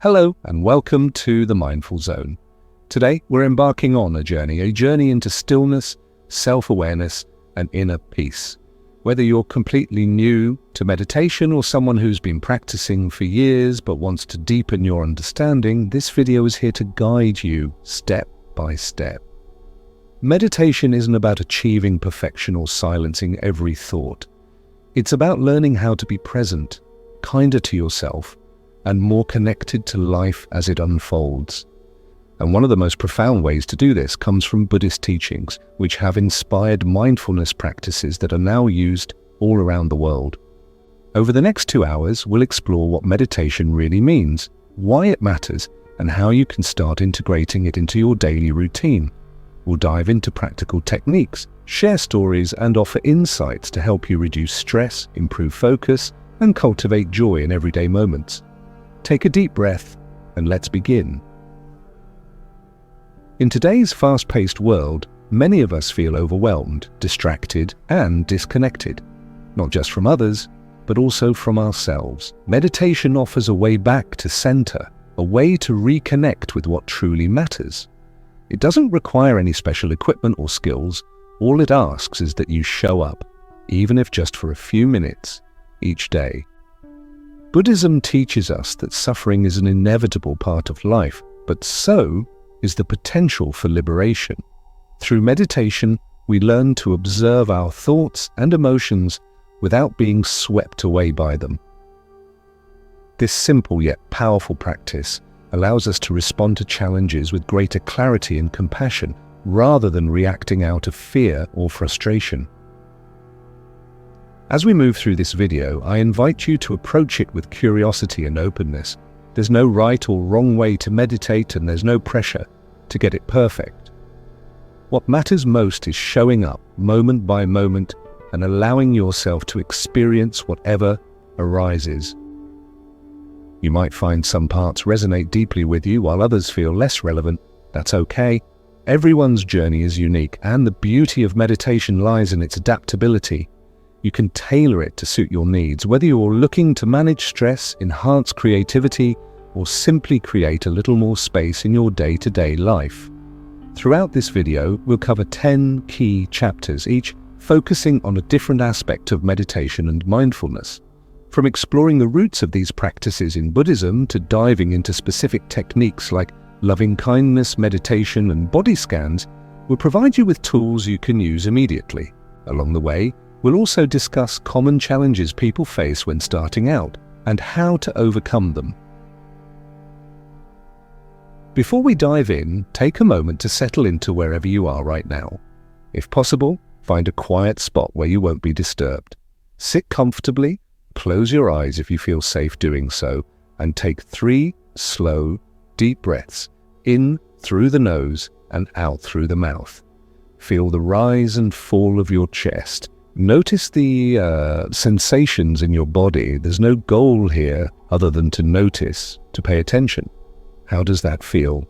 Hello and welcome to the Mindful Zone. Today we're embarking on a journey into stillness, self-awareness and inner peace. Whether you're completely new to meditation or someone who's been practicing for years but wants to deepen your understanding, this video is here to guide you step by step. Meditation isn't about achieving perfection or silencing every thought. It's about learning how to be present, kinder to yourself, and more connected to life as it unfolds. And one of the most profound ways to do this comes from Buddhist teachings, which have inspired mindfulness practices that are now used all around the world. Over the next 2 hours, we'll explore what meditation really means, why it matters, and how you can start integrating it into your daily routine. We'll dive into practical techniques, share stories, and offer insights to help you reduce stress, improve focus, and cultivate joy in everyday moments. Take a deep breath and let's begin. In today's fast-paced world, many of us feel overwhelmed, distracted, and disconnected, not just from others, but also from ourselves. Meditation offers a way back to center, a way to reconnect with what truly matters. It doesn't require any special equipment or skills. All it asks is that you show up, even if just for a few minutes each day. Buddhism teaches us that suffering is an inevitable part of life, but so is the potential for liberation. Through meditation, we learn to observe our thoughts and emotions without being swept away by them. This simple yet powerful practice allows us to respond to challenges with greater clarity and compassion, rather than reacting out of fear or frustration. As we move through this video, I invite you to approach it with curiosity and openness. There's no right or wrong way to meditate, and there's no pressure to get it perfect. What matters most is showing up moment by moment and allowing yourself to experience whatever arises. You might find some parts resonate deeply with you while others feel less relevant. That's okay. Everyone's journey is unique, and the beauty of meditation lies in its adaptability. You can tailor it to suit your needs, whether you're looking to manage stress, enhance creativity, or simply create a little more space in your day-to-day life. Throughout this video, we'll cover 10 key chapters, each focusing on a different aspect of meditation and mindfulness. From exploring the roots of these practices in Buddhism to diving into specific techniques like loving-kindness, meditation, and body scans, we'll provide you with tools you can use immediately. Along the way, we'll also discuss common challenges people face when starting out and how to overcome them. Before we dive in, take a moment to settle into wherever you are right now. If possible, find a quiet spot where you won't be disturbed. Sit comfortably, close your eyes if you feel safe doing so, and take 3 slow, deep breaths in through the nose and out through the mouth. Feel the rise and fall of your chest. Notice the sensations in your body. There's no goal here other than to notice, to pay attention. How does that feel?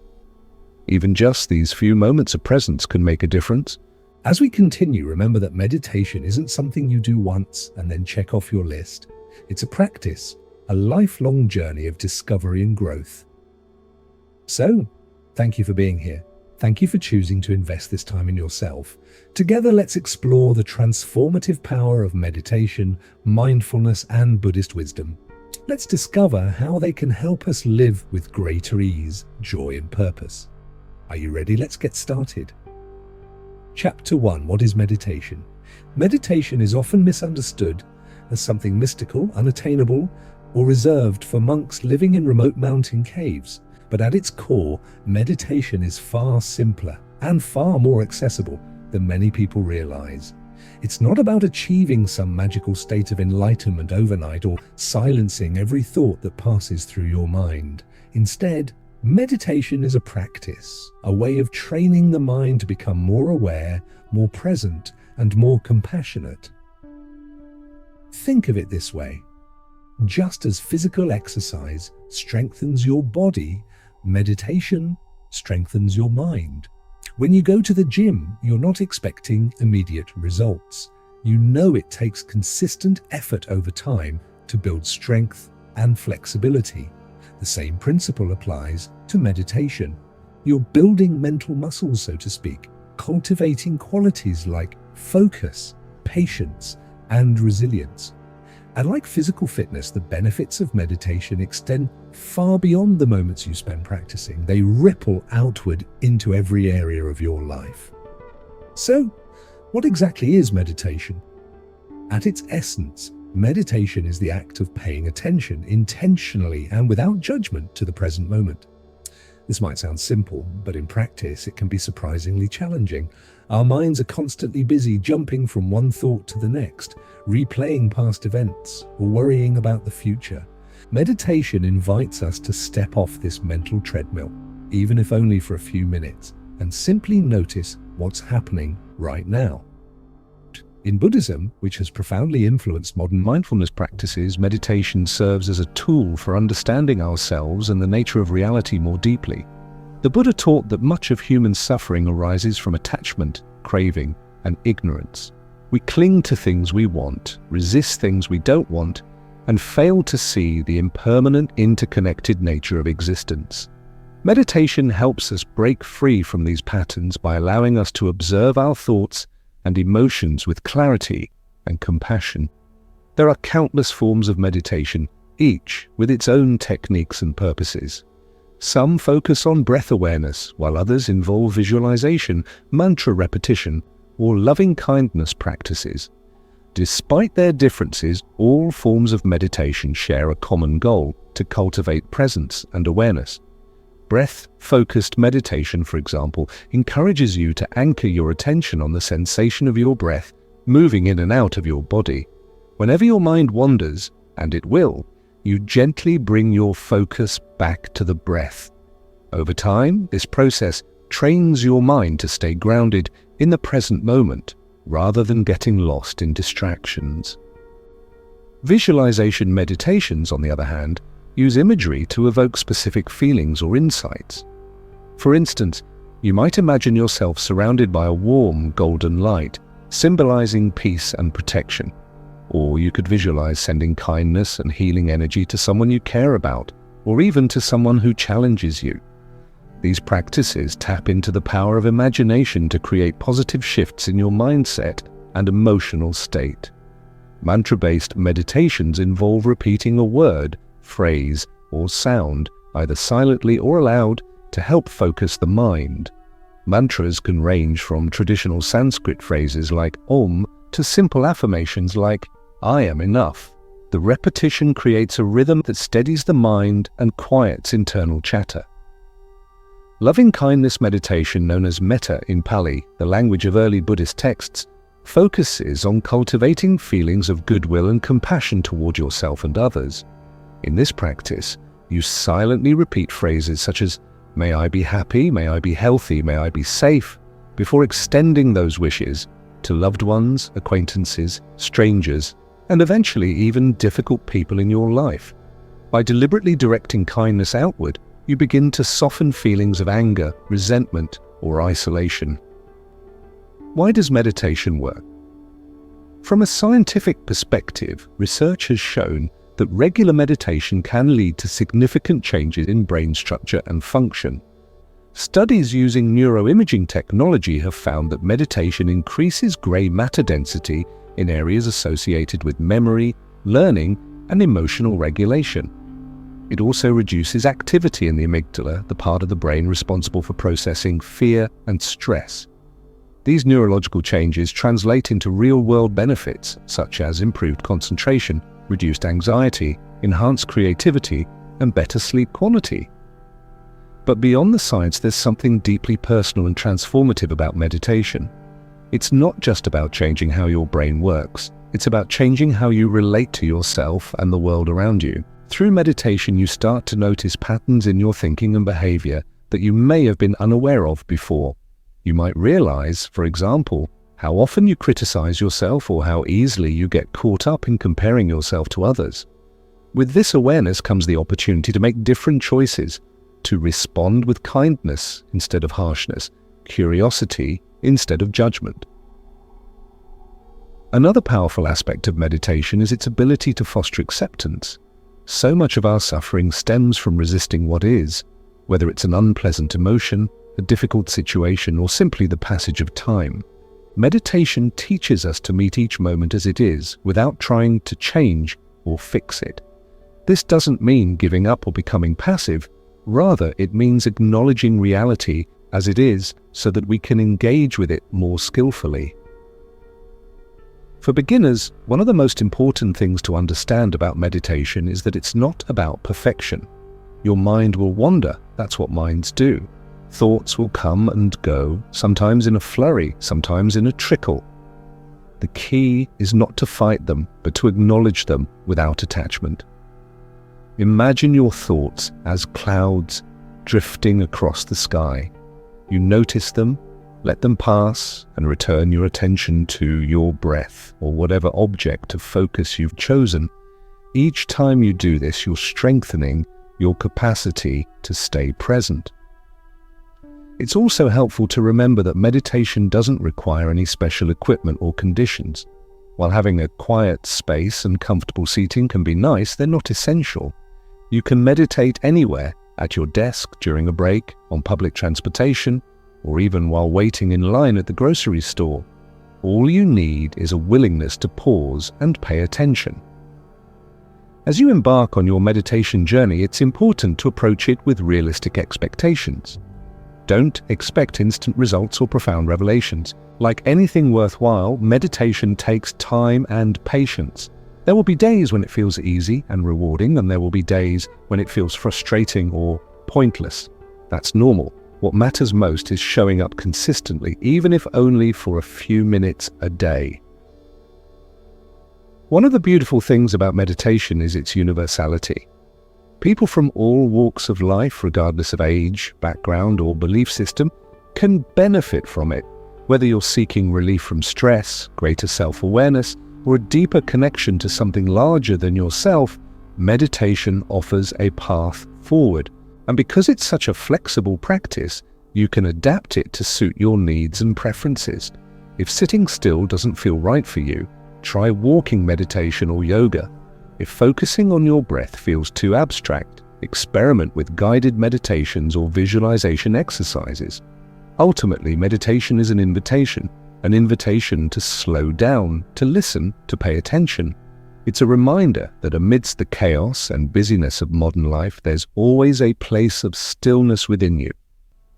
Even just these few moments of presence can make a difference. As we continue, remember that meditation isn't something you do once and then check off your list. It's a practice, a lifelong journey of discovery and growth. So, thank you for being here. Thank you for choosing to invest this time in yourself. Together, let's explore the transformative power of meditation, mindfulness, and Buddhist wisdom. Let's discover how they can help us live with greater ease, joy, and purpose. Are you ready? Let's get started. Chapter 1. What is meditation? Meditation is often misunderstood as something mystical, unattainable, or reserved for monks living in remote mountain caves. But at its core, meditation is far simpler and far more accessible than many people realize. It's not about achieving some magical state of enlightenment overnight or silencing every thought that passes through your mind. Instead, meditation is a practice, a way of training the mind to become more aware, more present, and more compassionate. Think of it this way. Just as physical exercise strengthens your body, meditation strengthens your mind. When you go to the gym, you're not expecting immediate results. You know it takes consistent effort over time to build strength and flexibility. The same principle applies to meditation. You're building mental muscles, so to speak, cultivating qualities like focus, patience, and resilience. And like physical fitness, the benefits of meditation extend far beyond the moments you spend practicing. They ripple outward into every area of your life. So, what exactly is meditation? At its essence, meditation is the act of paying attention intentionally and without judgment to the present moment. This might sound simple, but in practice it can be surprisingly challenging. Our minds are constantly busy jumping from one thought to the next, replaying past events, or worrying about the future. Meditation invites us to step off this mental treadmill, even if only for a few minutes, and simply notice what's happening right now. In Buddhism, which has profoundly influenced modern mindfulness practices, meditation serves as a tool for understanding ourselves and the nature of reality more deeply. The Buddha taught that much of human suffering arises from attachment, craving, and ignorance. We cling to things we want, resist things we don't want, and fail to see the impermanent, interconnected nature of existence. Meditation helps us break free from these patterns by allowing us to observe our thoughts and emotions with clarity and compassion. There are countless forms of meditation, each with its own techniques and purposes. Some focus on breath awareness, while others involve visualization, mantra repetition, or loving-kindness practices. Despite their differences, all forms of meditation share a common goal: to cultivate presence and awareness. Breath-focused meditation, for example, encourages you to anchor your attention on the sensation of your breath moving in and out of your body. Whenever your mind wanders, and it will, you gently bring your focus back to the breath. Over time, this process trains your mind to stay grounded in the present moment, rather than getting lost in distractions. Visualization meditations, on the other hand, use imagery to evoke specific feelings or insights. For instance, you might imagine yourself surrounded by a warm golden light, symbolizing peace and protection. Or you could visualize sending kindness and healing energy to someone you care about, or even to someone who challenges you. These practices tap into the power of imagination to create positive shifts in your mindset and emotional state. Mantra-based meditations involve repeating a word, phrase, or sound, either silently or aloud, to help focus the mind. Mantras can range from traditional Sanskrit phrases like Om to simple affirmations like I am enough. The repetition creates a rhythm that steadies the mind and quiets internal chatter. Loving-kindness meditation, known as metta in Pali, the language of early Buddhist texts, focuses on cultivating feelings of goodwill and compassion toward yourself and others. In this practice, you silently repeat phrases such as, "May I be happy, may I be healthy, may I be safe," before extending those wishes to loved ones, acquaintances, strangers, and eventually even difficult people in your life. By deliberately directing kindness outward, you begin to soften feelings of anger, resentment, or isolation. Why does meditation work? From a scientific perspective, research has shown that regular meditation can lead to significant changes in brain structure and function. Studies using neuroimaging technology have found that meditation increases grey matter density in areas associated with memory, learning, and emotional regulation. It also reduces activity in the amygdala, the part of the brain responsible for processing fear and stress. These neurological changes translate into real-world benefits, such as improved concentration, reduced anxiety, enhanced creativity, and better sleep quality. But beyond the science, there's something deeply personal and transformative about meditation. It's not just about changing how your brain works. It's about changing how you relate to yourself and the world around you. Through meditation, you start to notice patterns in your thinking and behavior that you may have been unaware of before. You might realize, for example, how often you criticize yourself or how easily you get caught up in comparing yourself to others. With this awareness comes the opportunity to make different choices, to respond with kindness instead of harshness, curiosity instead of judgment. Another powerful aspect of meditation is its ability to foster acceptance. So much of our suffering stems from resisting what is, whether it's an unpleasant emotion, a difficult situation, or simply the passage of time. Meditation teaches us to meet each moment as it is, without trying to change or fix it. This doesn't mean giving up or becoming passive. Rather, it means acknowledging reality as it is so that we can engage with it more skillfully. For beginners, one of the most important things to understand about meditation is that it's not about perfection. Your mind will wander, that's what minds do. Thoughts will come and go, sometimes in a flurry, sometimes in a trickle. The key is not to fight them, but to acknowledge them without attachment. Imagine your thoughts as clouds drifting across the sky. You notice them, let them pass, and return your attention to your breath or whatever object of focus you've chosen. Each time you do this, you're strengthening your capacity to stay present. It's also helpful to remember that meditation doesn't require any special equipment or conditions. While having a quiet space and comfortable seating can be nice, they're not essential. You can meditate anywhere, at your desk, during a break, on public transportation, or even while waiting in line at the grocery store. All you need is a willingness to pause and pay attention. As you embark on your meditation journey, it's important to approach it with realistic expectations. Don't expect instant results or profound revelations. Like anything worthwhile, meditation takes time and patience. There will be days when it feels easy and rewarding, and there will be days when it feels frustrating or pointless. That's normal. What matters most is showing up consistently, even if only for a few minutes a day. One of the beautiful things about meditation is its universality. People from all walks of life, regardless of age, background, or belief system, can benefit from it. Whether you're seeking relief from stress, greater self-awareness, or a deeper connection to something larger than yourself, meditation offers a path forward. And because it's such a flexible practice, you can adapt it to suit your needs and preferences. If sitting still doesn't feel right for you, try walking meditation or yoga. If focusing on your breath feels too abstract, experiment with guided meditations or visualization exercises. Ultimately, meditation is an invitation to slow down, to listen, to pay attention. It's a reminder that amidst the chaos and busyness of modern life, there's always a place of stillness within you.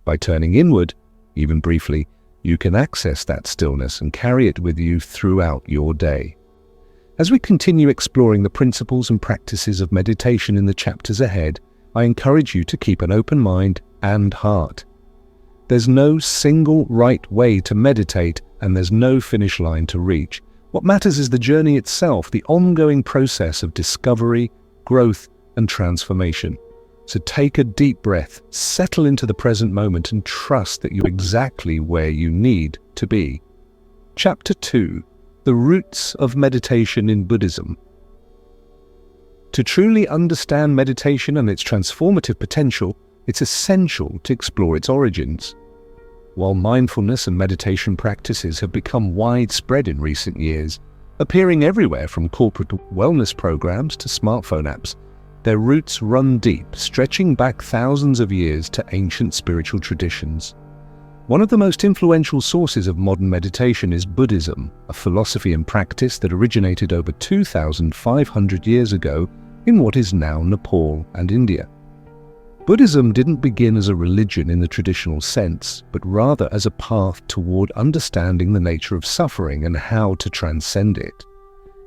By turning inward, even briefly, you can access that stillness and carry it with you throughout your day. As we continue exploring the principles and practices of meditation in the chapters ahead, I encourage you to keep an open mind and heart. There's no single right way to meditate, and there's no finish line to reach. What matters is the journey itself, the ongoing process of discovery, growth, and transformation. So take a deep breath, settle into the present moment, and trust that you're exactly where you need to be. Chapter 2. The Roots of Meditation in Buddhism. To truly understand meditation and its transformative potential, it's essential to explore its origins. While mindfulness and meditation practices have become widespread in recent years, appearing everywhere from corporate wellness programs to smartphone apps, their roots run deep, stretching back thousands of years to ancient spiritual traditions. One of the most influential sources of modern meditation is Buddhism, a philosophy and practice that originated over 2,500 years ago in what is now Nepal and India. Buddhism didn't begin as a religion in the traditional sense, but rather as a path toward understanding the nature of suffering and how to transcend it.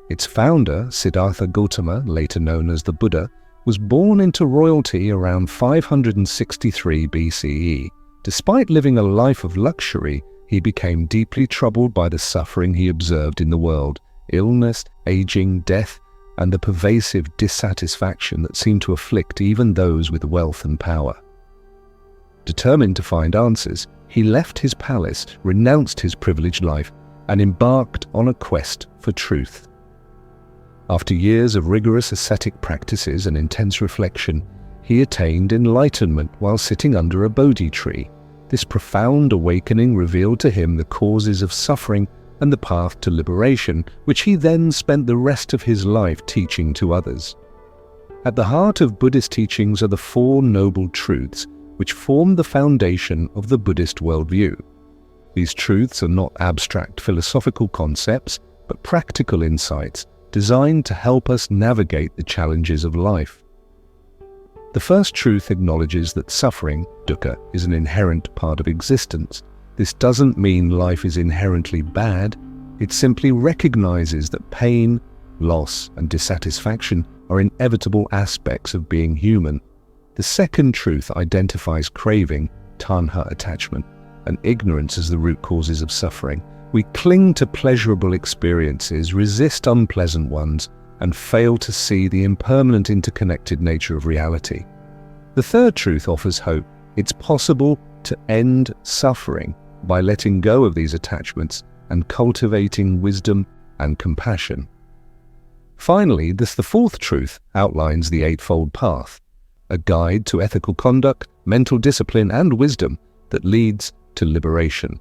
Its founder, Siddhartha Gautama, later known as the Buddha, was born into royalty around 563 BCE. Despite living a life of luxury, he became deeply troubled by the suffering he observed in the world, illness, aging, death, and the pervasive dissatisfaction that seemed to afflict even those with wealth and power. Determined to find answers, he left his palace, renounced his privileged life, and embarked on a quest for truth. After years of rigorous ascetic practices and intense reflection, he attained enlightenment while sitting under a Bodhi tree. This profound awakening revealed to him the causes of suffering and the path to liberation, which he then spent the rest of his life teaching to others. At the heart of Buddhist teachings are the Four Noble Truths, which form the foundation of the Buddhist worldview. These truths are not abstract philosophical concepts, but practical insights designed to help us navigate the challenges of life. The first truth acknowledges that suffering, dukkha, is an inherent part of existence. This doesn't mean life is inherently bad. It simply recognizes that pain, loss, and dissatisfaction are inevitable aspects of being human. The second truth identifies craving, tanha attachment, and ignorance as the root causes of suffering. We cling to pleasurable experiences, resist unpleasant ones, and fail to see the impermanent interconnected nature of reality. The third truth offers hope. It's possible to end suffering by letting go of these attachments and cultivating wisdom and compassion. Finally, the fourth truth outlines the Eightfold Path, a guide to ethical conduct, mental discipline, and wisdom that leads to liberation.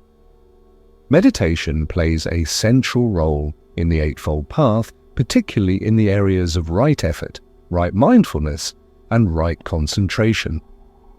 Meditation plays a central role in the Eightfold Path, particularly in the areas of right effort, right mindfulness, and right concentration.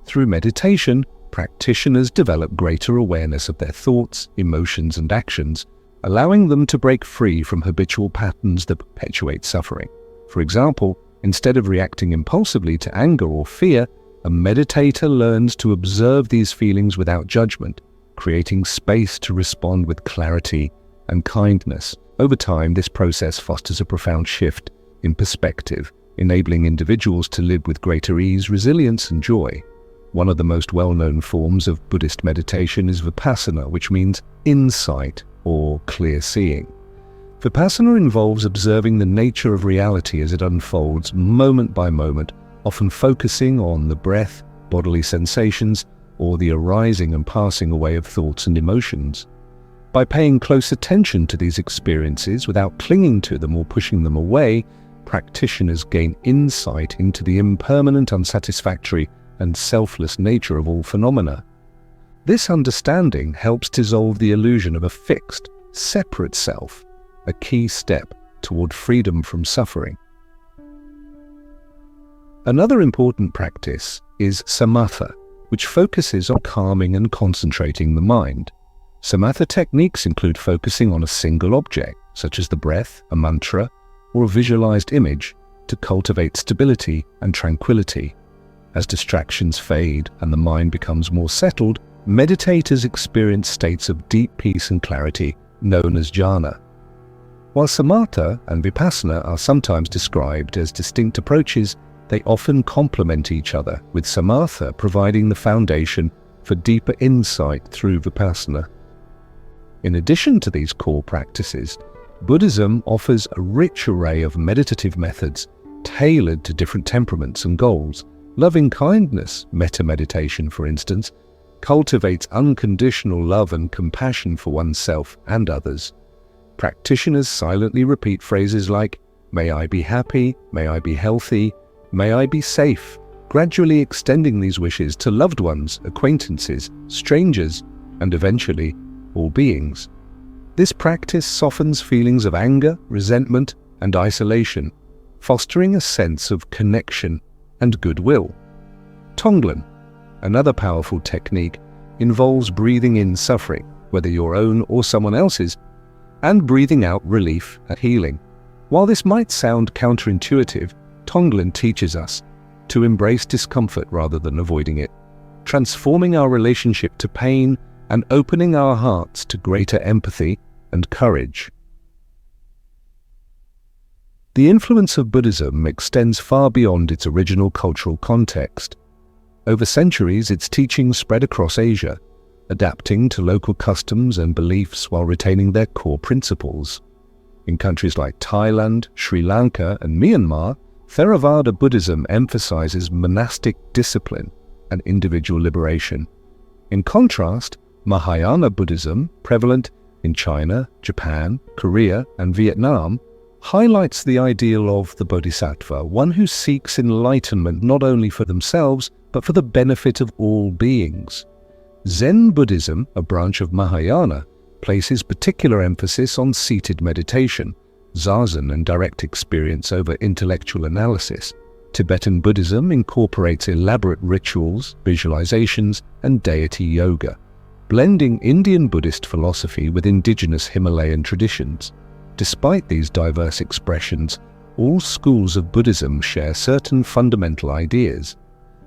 Through meditation, practitioners develop greater awareness of their thoughts, emotions, and actions, allowing them to break free from habitual patterns that perpetuate suffering. For example, instead of reacting impulsively to anger or fear, a meditator learns to observe these feelings without judgment, creating space to respond with clarity and kindness. Over time, this process fosters a profound shift in perspective, enabling individuals to live with greater ease, resilience, and joy. One of the most well-known forms of Buddhist meditation is Vipassana, which means insight or clear seeing. Vipassana involves observing the nature of reality as it unfolds moment by moment, often focusing on the breath, bodily sensations, or the arising and passing away of thoughts and emotions. By paying close attention to these experiences without clinging to them or pushing them away, practitioners gain insight into the impermanent, unsatisfactory, and selfless nature of all phenomena. This understanding helps dissolve the illusion of a fixed, separate self, a key step toward freedom from suffering. Another important practice is samatha, which focuses on calming and concentrating the mind. Samatha techniques include focusing on a single object, such as the breath, a mantra, or a visualized image, to cultivate stability and tranquility. As distractions fade and the mind becomes more settled, meditators experience states of deep peace and clarity, known as jhana. While samatha and vipassana are sometimes described as distinct approaches, they often complement each other, with samatha providing the foundation for deeper insight through vipassana. In addition to these core practices, Buddhism offers a rich array of meditative methods tailored to different temperaments and goals. Loving kindness, metta meditation for instance, cultivates unconditional love and compassion for oneself and others. Practitioners silently repeat phrases like, "May I be happy, may I be healthy, may I be safe," gradually extending these wishes to loved ones, acquaintances, strangers, and eventually all beings. This practice softens feelings of anger, resentment, and isolation, fostering a sense of connection and goodwill. Tonglen, another powerful technique, involves breathing in suffering, whether your own or someone else's, and breathing out relief and healing. While this might sound counterintuitive, Tonglen teaches us to embrace discomfort rather than avoiding it, transforming our relationship to pain and opening our hearts to greater empathy and courage. The influence of Buddhism extends far beyond its original cultural context. Over centuries, its teachings spread across Asia, adapting to local customs and beliefs while retaining their core principles. In countries like Thailand, Sri Lanka, and Myanmar, Theravada Buddhism emphasizes monastic discipline and individual liberation. In contrast, Mahayana Buddhism, prevalent in China, Japan, Korea, and Vietnam, highlights the ideal of the bodhisattva, one who seeks enlightenment not only for themselves, but for the benefit of all beings. Zen Buddhism, a branch of Mahayana, places particular emphasis on seated meditation, zazen, and direct experience over intellectual analysis. Tibetan Buddhism incorporates elaborate rituals, visualizations, and deity yoga, blending Indian Buddhist philosophy with indigenous Himalayan traditions. Despite these diverse expressions, all schools of Buddhism share certain fundamental ideas.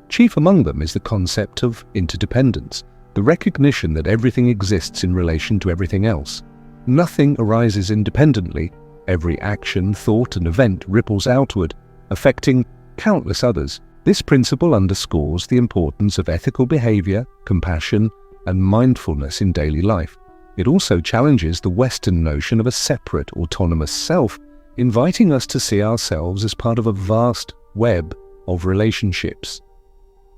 Chief among them is the concept of interdependence, the recognition that everything exists in relation to everything else. Nothing arises independently. Every action, thought, and event ripples outward, affecting countless others. This principle underscores the importance of ethical behavior, compassion, and mindfulness in daily life. It also challenges the Western notion of a separate, autonomous self, inviting us to see ourselves as part of a vast web of relationships.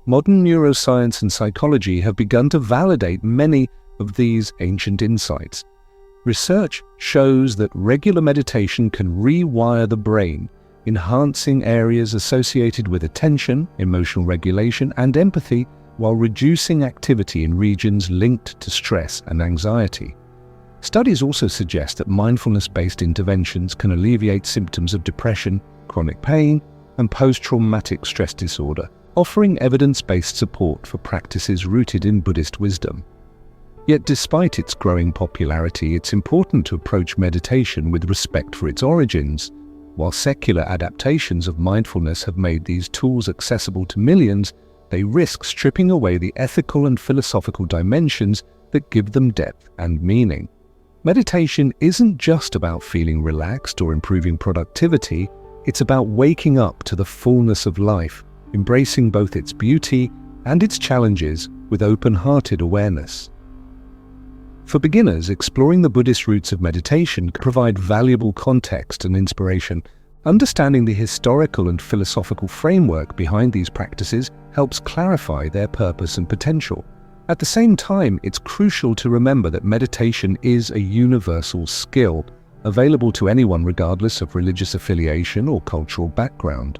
Modern neuroscience and psychology have begun to validate many of these ancient insights. Research shows that regular meditation can rewire the brain, enhancing areas associated with attention, emotional regulation, and empathy, while reducing activity in regions linked to stress and anxiety. Studies also suggest that mindfulness-based interventions can alleviate symptoms of depression, chronic pain, and post-traumatic stress disorder, offering evidence-based support for practices rooted in Buddhist wisdom. Yet despite its growing popularity, it's important to approach meditation with respect for its origins. While secular adaptations of mindfulness have made these tools accessible to millions, they risk stripping away the ethical and philosophical dimensions that give them depth and meaning. Meditation isn't just about feeling relaxed or improving productivity, it's about waking up to the fullness of life, embracing both its beauty and its challenges with open-hearted awareness. For beginners, exploring the Buddhist roots of meditation can provide valuable context and inspiration. Understanding the historical and philosophical framework behind these practices helps clarify their purpose and potential. At the same time, it's crucial to remember that meditation is a universal skill, available to anyone regardless of religious affiliation or cultural background.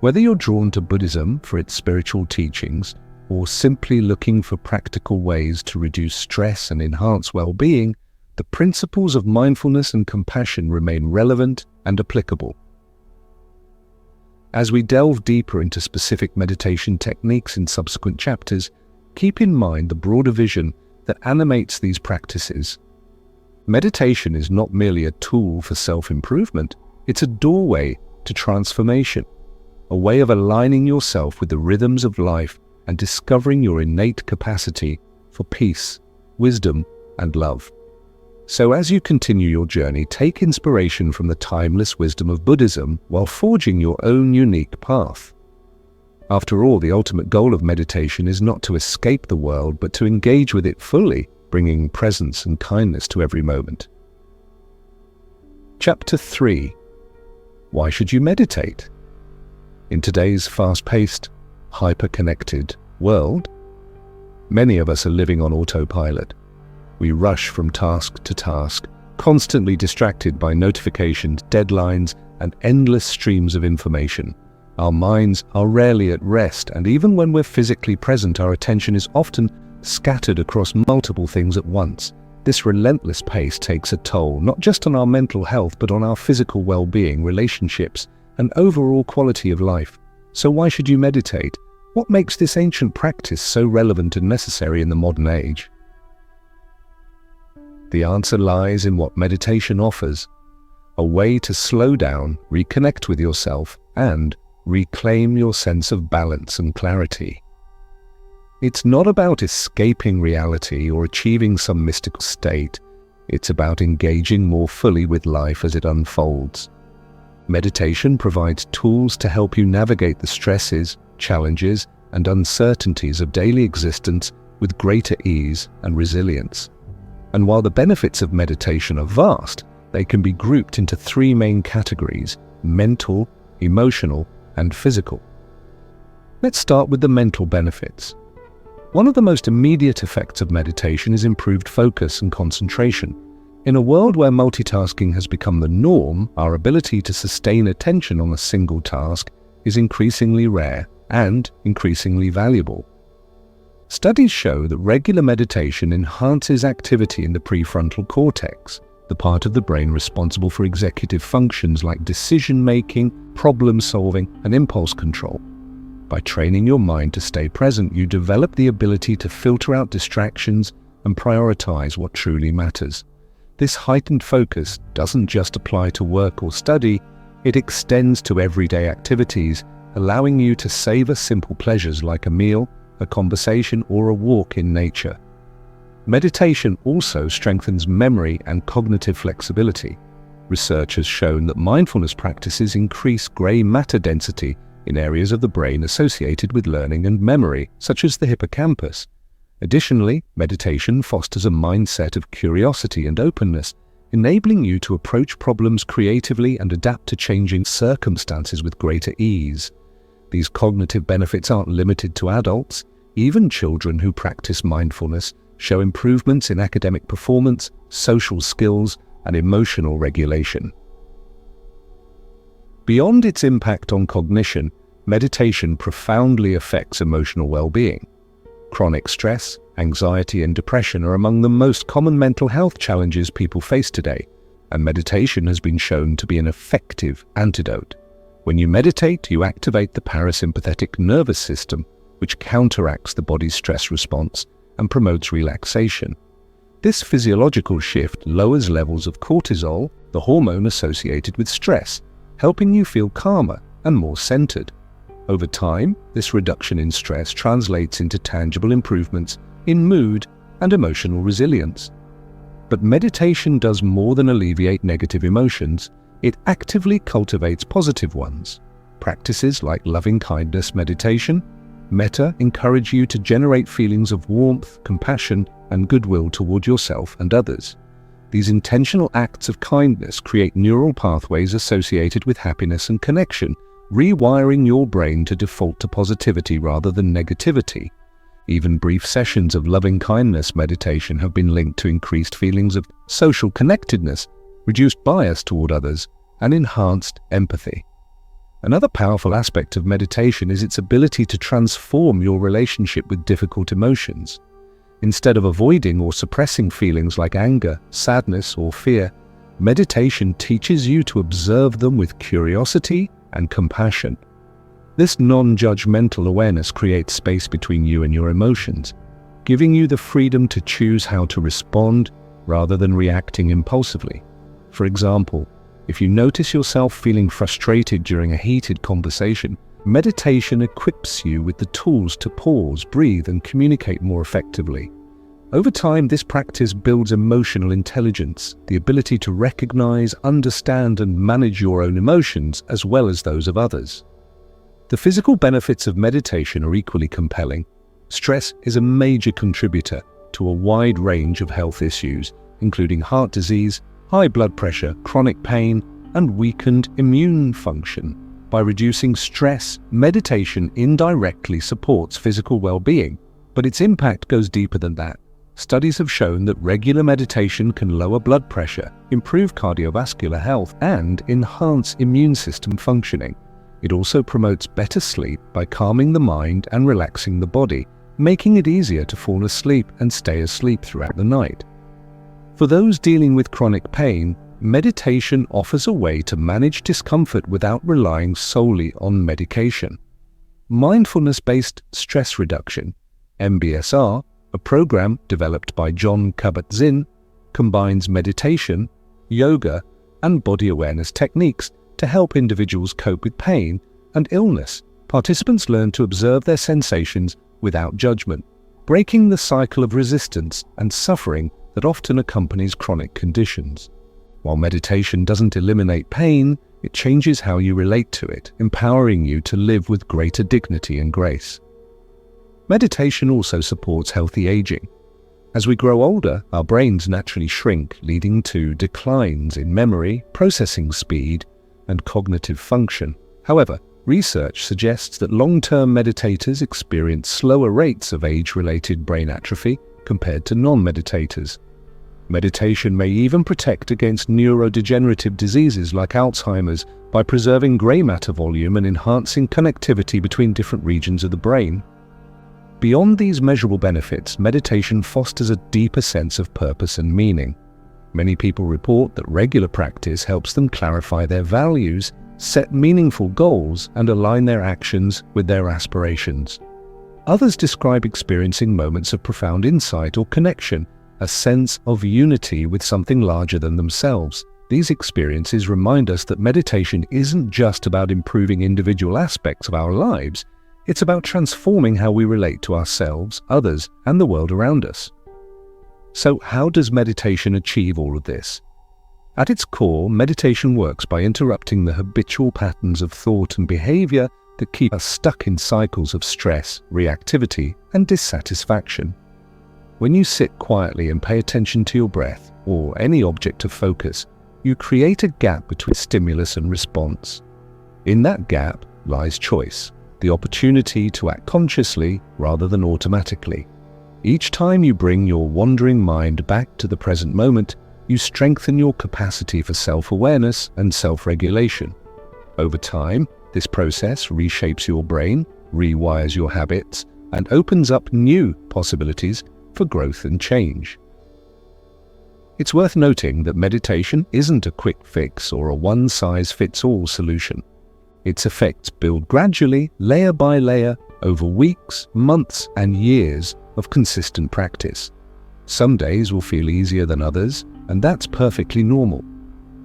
Whether you're drawn to Buddhism for its spiritual teachings, or simply looking for practical ways to reduce stress and enhance well-being, the principles of mindfulness and compassion remain relevant and applicable. As we delve deeper into specific meditation techniques in subsequent chapters, keep in mind the broader vision that animates these practices. Meditation is not merely a tool for self-improvement, it's a doorway to transformation, a way of aligning yourself with the rhythms of life and discovering your innate capacity for peace, wisdom, and love. So as you continue your journey, take inspiration from the timeless wisdom of Buddhism while forging your own unique path. After all, the ultimate goal of meditation is not to escape the world, but to engage with it fully, bringing presence and kindness to every moment. Chapter 3. Why should you meditate? In today's fast-paced, hyper-connected world, many of us are living on autopilot. We rush from task to task, constantly distracted by notifications, deadlines, and endless streams of information. Our minds are rarely at rest, and even when we're physically present, our attention is often scattered across multiple things at once. This relentless pace takes a toll, not just on our mental health, but on our physical well-being, relationships, and overall quality of life. So why should you meditate? What makes this ancient practice so relevant and necessary in the modern age? The answer lies in what meditation offers: a way to slow down, reconnect with yourself, and reclaim your sense of balance and clarity. It's not about escaping reality or achieving some mystical state. It's about engaging more fully with life as it unfolds. Meditation provides tools to help you navigate the stresses, challenges, and uncertainties of daily existence with greater ease and resilience. And while the benefits of meditation are vast, they can be grouped into three main categories: mental, emotional, and physical. Let's start with the mental benefits. One of the most immediate effects of meditation is improved focus and concentration. In a world where multitasking has become the norm, our ability to sustain attention on a single task is increasingly rare and increasingly valuable. Studies show that regular meditation enhances activity in the prefrontal cortex, the part of the brain responsible for executive functions like decision-making, problem-solving, and impulse control. By training your mind to stay present, you develop the ability to filter out distractions and prioritize what truly matters. This heightened focus doesn't just apply to work or study, it extends to everyday activities, allowing you to savor simple pleasures like a meal, a conversation, or a walk in nature. Meditation also strengthens memory and cognitive flexibility. Research has shown that mindfulness practices increase gray matter density in areas of the brain associated with learning and memory, such as the hippocampus. Additionally, meditation fosters a mindset of curiosity and openness, enabling you to approach problems creatively and adapt to changing circumstances with greater ease. These cognitive benefits aren't limited to adults. Even children who practice mindfulness show improvements in academic performance, social skills, and emotional regulation. Beyond its impact on cognition, meditation profoundly affects emotional well-being. Chronic stress, anxiety, and depression are among the most common mental health challenges people face today, and meditation has been shown to be an effective antidote. When you meditate, you activate the parasympathetic nervous system, which counteracts the body's stress response and promotes relaxation. This physiological shift lowers levels of cortisol, the hormone associated with stress, helping you feel calmer and more centered. Over time, this reduction in stress translates into tangible improvements in mood and emotional resilience. But meditation does more than alleviate negative emotions. It actively cultivates positive ones. Practices like loving-kindness meditation, metta, encourage you to generate feelings of warmth, compassion, and goodwill toward yourself and others. These intentional acts of kindness create neural pathways associated with happiness and connection, rewiring your brain to default to positivity rather than negativity. Even brief sessions of loving-kindness meditation have been linked to increased feelings of social connectedness, reduced bias toward others, and enhanced empathy. Another powerful aspect of meditation is its ability to transform your relationship with difficult emotions. Instead of avoiding or suppressing feelings like anger, sadness, or fear, meditation teaches you to observe them with curiosity and compassion. This non-judgmental awareness creates space between you and your emotions, giving you the freedom to choose how to respond rather than reacting impulsively. For example, if you notice yourself feeling frustrated during a heated conversation, meditation equips you with the tools to pause, breathe, and communicate more effectively. Over time, this practice builds emotional intelligence, the ability to recognize, understand, and manage your own emotions as well as those of others. The physical benefits of meditation are equally compelling. Stress is a major contributor to a wide range of health issues, including heart disease, high blood pressure, chronic pain, and weakened immune function. By reducing stress, meditation indirectly supports physical well-being, but its impact goes deeper than that. Studies have shown that regular meditation can lower blood pressure, improve cardiovascular health, and enhance immune system functioning. It also promotes better sleep by calming the mind and relaxing the body, making it easier to fall asleep and stay asleep throughout the night. For those dealing with chronic pain, meditation offers a way to manage discomfort without relying solely on medication. Mindfulness-based stress reduction, MBSR, a program developed by Jon Kabat-Zinn, combines meditation, yoga, and body awareness techniques to help individuals cope with pain and illness. Participants learn to observe their sensations without judgment, breaking the cycle of resistance and suffering that often accompanies chronic conditions. While meditation doesn't eliminate pain, it changes how you relate to it, empowering you to live with greater dignity and grace. Meditation also supports healthy aging. As we grow older, our brains naturally shrink, leading to declines in memory, processing speed, and cognitive function. However, research suggests that long-term meditators experience slower rates of age-related brain atrophy compared to non-meditators. Meditation may even protect against neurodegenerative diseases like Alzheimer's by preserving gray matter volume and enhancing connectivity between different regions of the brain. Beyond these measurable benefits, meditation fosters a deeper sense of purpose and meaning. Many people report that regular practice helps them clarify their values, set meaningful goals, and align their actions with their aspirations. Others describe experiencing moments of profound insight or connection, a sense of unity with something larger than themselves. These experiences remind us that meditation isn't just about improving individual aspects of our lives, it's about transforming how we relate to ourselves, others, and the world around us. So how does meditation achieve all of this? At its core, meditation works by interrupting the habitual patterns of thought and behavior that keep us stuck in cycles of stress, reactivity, and dissatisfaction. When you sit quietly and pay attention to your breath, or any object of focus, you create a gap between stimulus and response. In that gap lies choice, the opportunity to act consciously rather than automatically. Each time you bring your wandering mind back to the present moment, you strengthen your capacity for self-awareness and self-regulation. Over time, this process reshapes your brain, rewires your habits, and opens up new possibilities for growth and change. It's worth noting that meditation isn't a quick fix or a one-size-fits-all solution. Its effects build gradually, layer by layer, over weeks, months, and years of consistent practice. Some days will feel easier than others, and that's perfectly normal.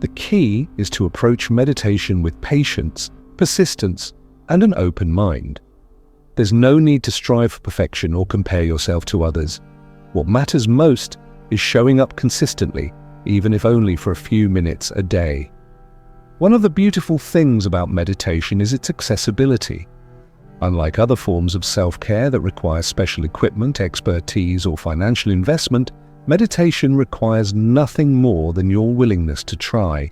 The key is to approach meditation with patience, persistence, and an open mind. There's no need to strive for perfection or compare yourself to others. What matters most is showing up consistently, even if only for a few minutes a day. One of the beautiful things about meditation is its accessibility. Unlike other forms of self-care that require special equipment, expertise, or financial investment, meditation requires nothing more than your willingness to try.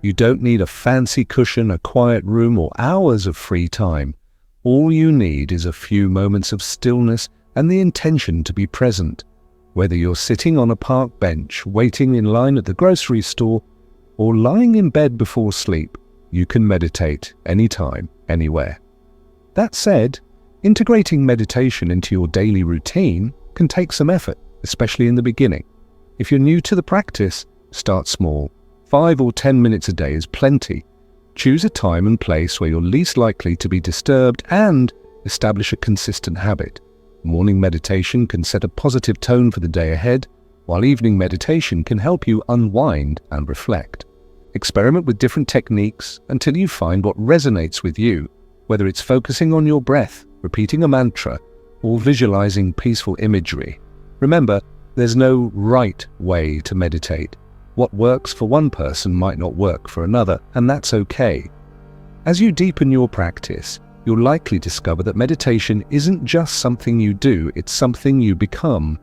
You don't need a fancy cushion, a quiet room, or hours of free time. All you need is a few moments of stillness and the intention to be present. Whether you're sitting on a park bench, waiting in line at the grocery store, or lying in bed before sleep, you can meditate anytime, anywhere. That said, integrating meditation into your daily routine can take some effort, especially in the beginning. If you're new to the practice, start small. 5 or 10 minutes a day is plenty. Choose a time and place where you're least likely to be disturbed and establish a consistent habit. Morning meditation can set a positive tone for the day ahead, while evening meditation can help you unwind and reflect. Experiment with different techniques until you find what resonates with you, whether it's focusing on your breath, repeating a mantra, or visualizing peaceful imagery. Remember, there's no right way to meditate. What works for one person might not work for another, and that's okay. As you deepen your practice, you'll likely discover that meditation isn't just something you do, it's something you become.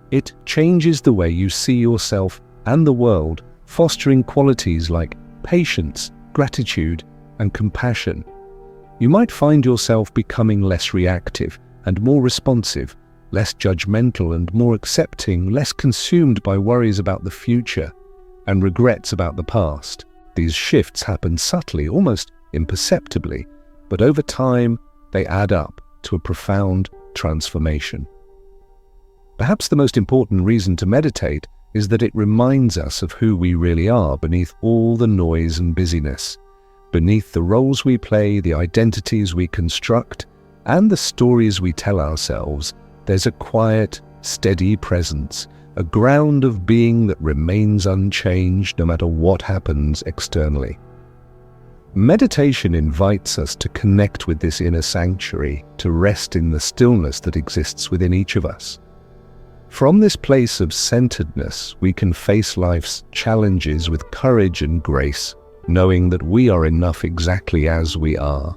It changes the way you see yourself and the world, fostering qualities like patience, gratitude, and compassion. You might find yourself becoming less reactive and more responsive, less judgmental and more accepting, less consumed by worries about the future and regrets about the past. These shifts happen subtly, almost imperceptibly, but over time they add up to a profound transformation. Perhaps the most important reason to meditate is that it reminds us of who we really are beneath all the noise and busyness. Beneath the roles we play, the identities we construct, and the stories we tell ourselves, there's a quiet, steady presence, a ground of being that remains unchanged no matter what happens externally. Meditation invites us to connect with this inner sanctuary, to rest in the stillness that exists within each of us. From this place of centeredness, we can face life's challenges with courage and grace, knowing that we are enough exactly as we are.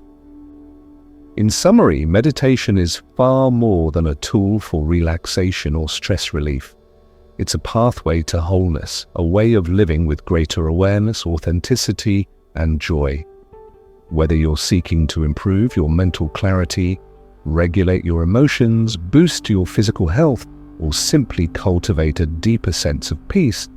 In summary, meditation is far more than a tool for relaxation or stress relief. It's a pathway to wholeness, a way of living with greater awareness, authenticity, and joy. Whether you're seeking to improve your mental clarity, regulate your emotions, boost your physical health, or simply cultivate a deeper sense of peace,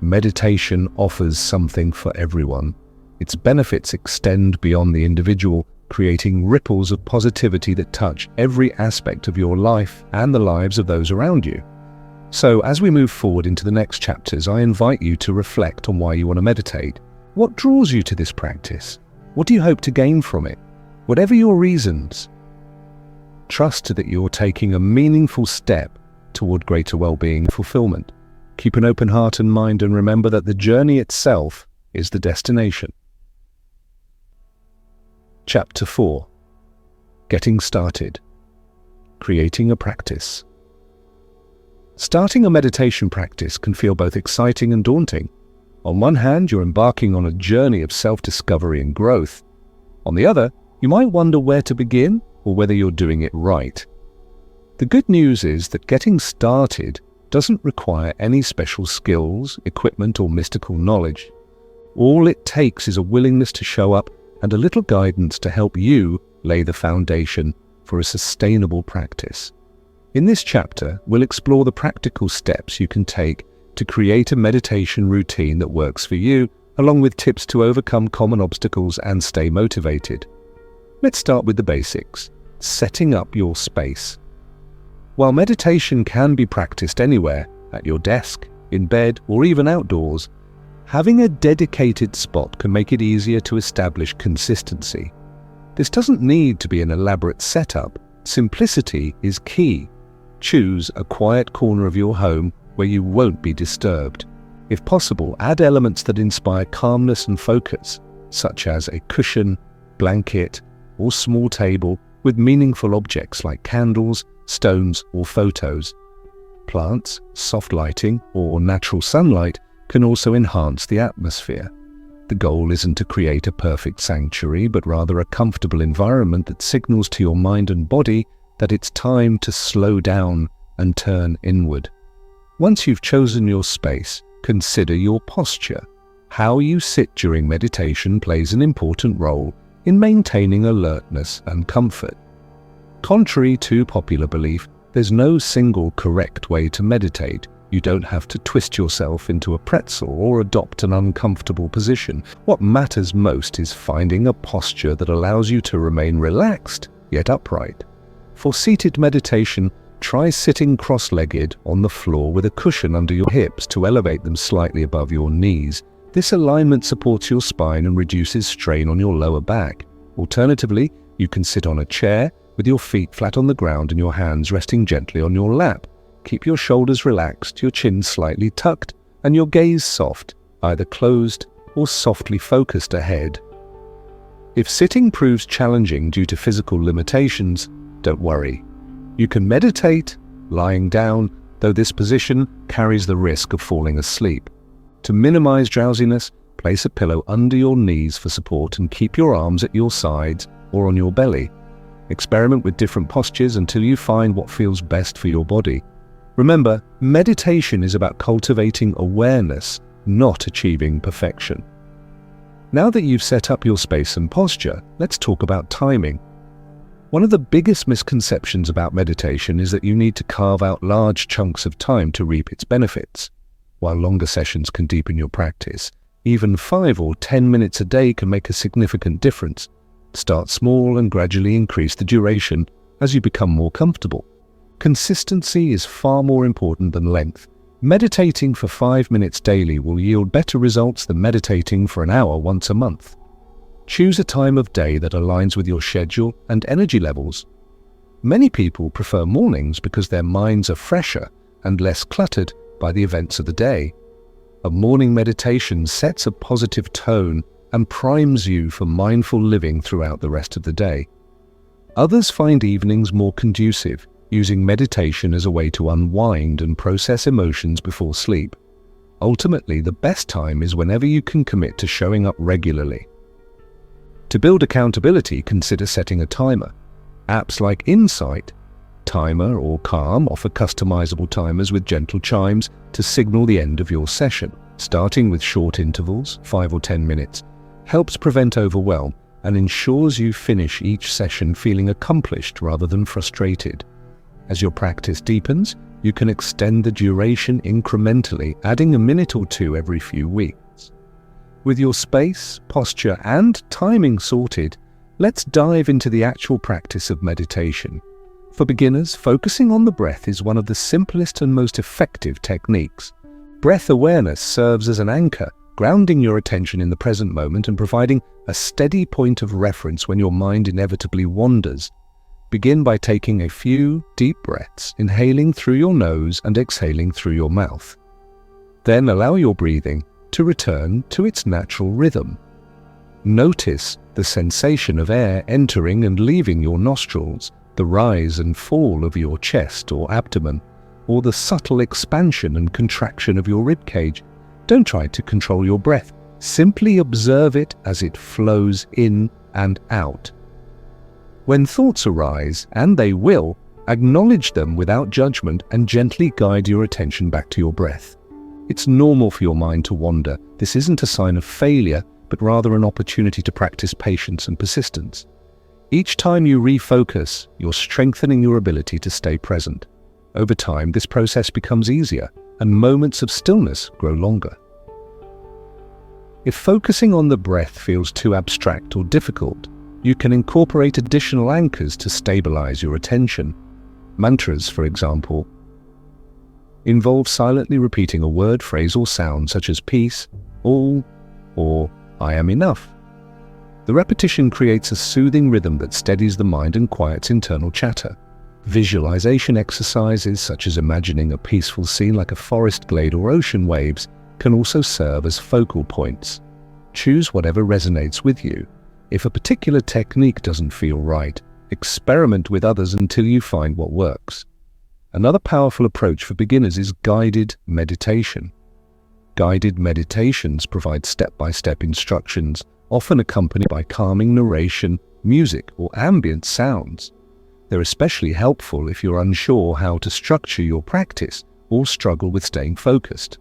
meditation offers something for everyone. Its benefits extend beyond the individual, creating ripples of positivity that touch every aspect of your life and the lives of those around you. So as we move forward into the next chapters, I invite you to reflect on why you want to meditate. What draws you to this practice? What do you hope to gain from it? Whatever your reasons, trust that you're taking a meaningful step toward greater well-being and fulfillment. Keep an open heart and mind, and remember that the journey itself is the destination. Chapter 4. Getting started. Creating a practice. Starting a meditation practice can feel both exciting and daunting. On one hand, you're embarking on a journey of self-discovery and growth. On the other, you might wonder where to begin or whether you're doing it right. The good news is that getting started doesn't require any special skills, equipment, or mystical knowledge. All it takes is a willingness to show up and a little guidance to help you lay the foundation for a sustainable practice. In this chapter, we'll explore the practical steps you can take to create a meditation routine that works for you, along with tips to overcome common obstacles and stay motivated. Let's start with the basics: setting up your space. While meditation can be practiced anywhere, at your desk, in bed, or even outdoors, having a dedicated spot can make it easier to establish consistency. This doesn't need to be an elaborate setup. Simplicity is key. Choose a quiet corner of your home where you won't be disturbed. If possible, add elements that inspire calmness and focus, such as a cushion, blanket, or small table with meaningful objects like candles, stones, or photos. Plants, soft lighting, or natural sunlight can also enhance the atmosphere. The goal isn't to create a perfect sanctuary, but rather a comfortable environment that signals to your mind and body that it's time to slow down and turn inward. Once you've chosen your space, consider your posture. How you sit during meditation plays an important role in maintaining alertness and comfort. Contrary to popular belief, there's no single correct way to meditate. You don't have to twist yourself into a pretzel or adopt an uncomfortable position. What matters most is finding a posture that allows you to remain relaxed yet upright. For seated meditation, try sitting cross-legged on the floor with a cushion under your hips to elevate them slightly above your knees. This alignment supports your spine and reduces strain on your lower back. Alternatively, you can sit on a chair with your feet flat on the ground and your hands resting gently on your lap. Keep your shoulders relaxed, your chin slightly tucked, and your gaze soft, either closed or softly focused ahead. If sitting proves challenging due to physical limitations, don't worry. You can meditate lying down, though this position carries the risk of falling asleep. To minimize drowsiness, place a pillow under your knees for support and keep your arms at your sides or on your belly. Experiment with different postures until you find what feels best for your body. Remember, meditation is about cultivating awareness, not achieving perfection. Now that you've set up your space and posture, let's talk about timing. One of the biggest misconceptions about meditation is that you need to carve out large chunks of time to reap its benefits. While longer sessions can deepen your practice, even 5 or 10 minutes a day can make a significant difference. Start small and gradually increase the duration as you become more comfortable. Consistency is far more important than length. Meditating for 5 minutes daily will yield better results than meditating for an hour once a month. Choose a time of day that aligns with your schedule and energy levels. Many people prefer mornings because their minds are fresher and less cluttered by the events of the day. A morning meditation sets a positive tone and primes you for mindful living throughout the rest of the day. Others find evenings more conducive, using meditation as a way to unwind and process emotions before sleep. Ultimately, the best time is whenever you can commit to showing up regularly. To build accountability, consider setting a timer. Apps like Insight, Timer, or Calm offer customizable timers with gentle chimes to signal the end of your session. Starting with short intervals, 5 or 10 minutes, helps prevent overwhelm and ensures you finish each session feeling accomplished rather than frustrated. As your practice deepens, you can extend the duration incrementally, adding a minute or two every few weeks. With your space, posture, and timing sorted, let's dive into the actual practice of meditation. For beginners, focusing on the breath is one of the simplest and most effective techniques. Breath awareness serves as an anchor, grounding your attention in the present moment and providing a steady point of reference when your mind inevitably wanders. Begin by taking a few deep breaths, inhaling through your nose and exhaling through your mouth. Then allow your breathing to return to its natural rhythm. Notice the sensation of air entering and leaving your nostrils, the rise and fall of your chest or abdomen, or the subtle expansion and contraction of your ribcage. Don't try to control your breath. Simply observe it as it flows in and out. When thoughts arise, and they will, acknowledge them without judgment and gently guide your attention back to your breath. It's normal for your mind to wander. This isn't a sign of failure, but rather an opportunity to practice patience and persistence. Each time you refocus, you're strengthening your ability to stay present. Over time, this process becomes easier, and moments of stillness grow longer. If focusing on the breath feels too abstract or difficult, you can incorporate additional anchors to stabilize your attention. Mantras, for example, involve silently repeating a word, phrase, or sound such as peace, all, or I am enough. The repetition creates a soothing rhythm that steadies the mind and quiets internal chatter. Visualization exercises, such as imagining a peaceful scene like a forest glade or ocean waves, can also serve as focal points. Choose whatever resonates with you. If a particular technique doesn't feel right, experiment with others until you find what works. Another powerful approach for beginners is guided meditation. Guided meditations provide step-by-step instructions, often accompanied by calming narration, music, or ambient sounds. They're especially helpful if you're unsure how to structure your practice or struggle with staying focused.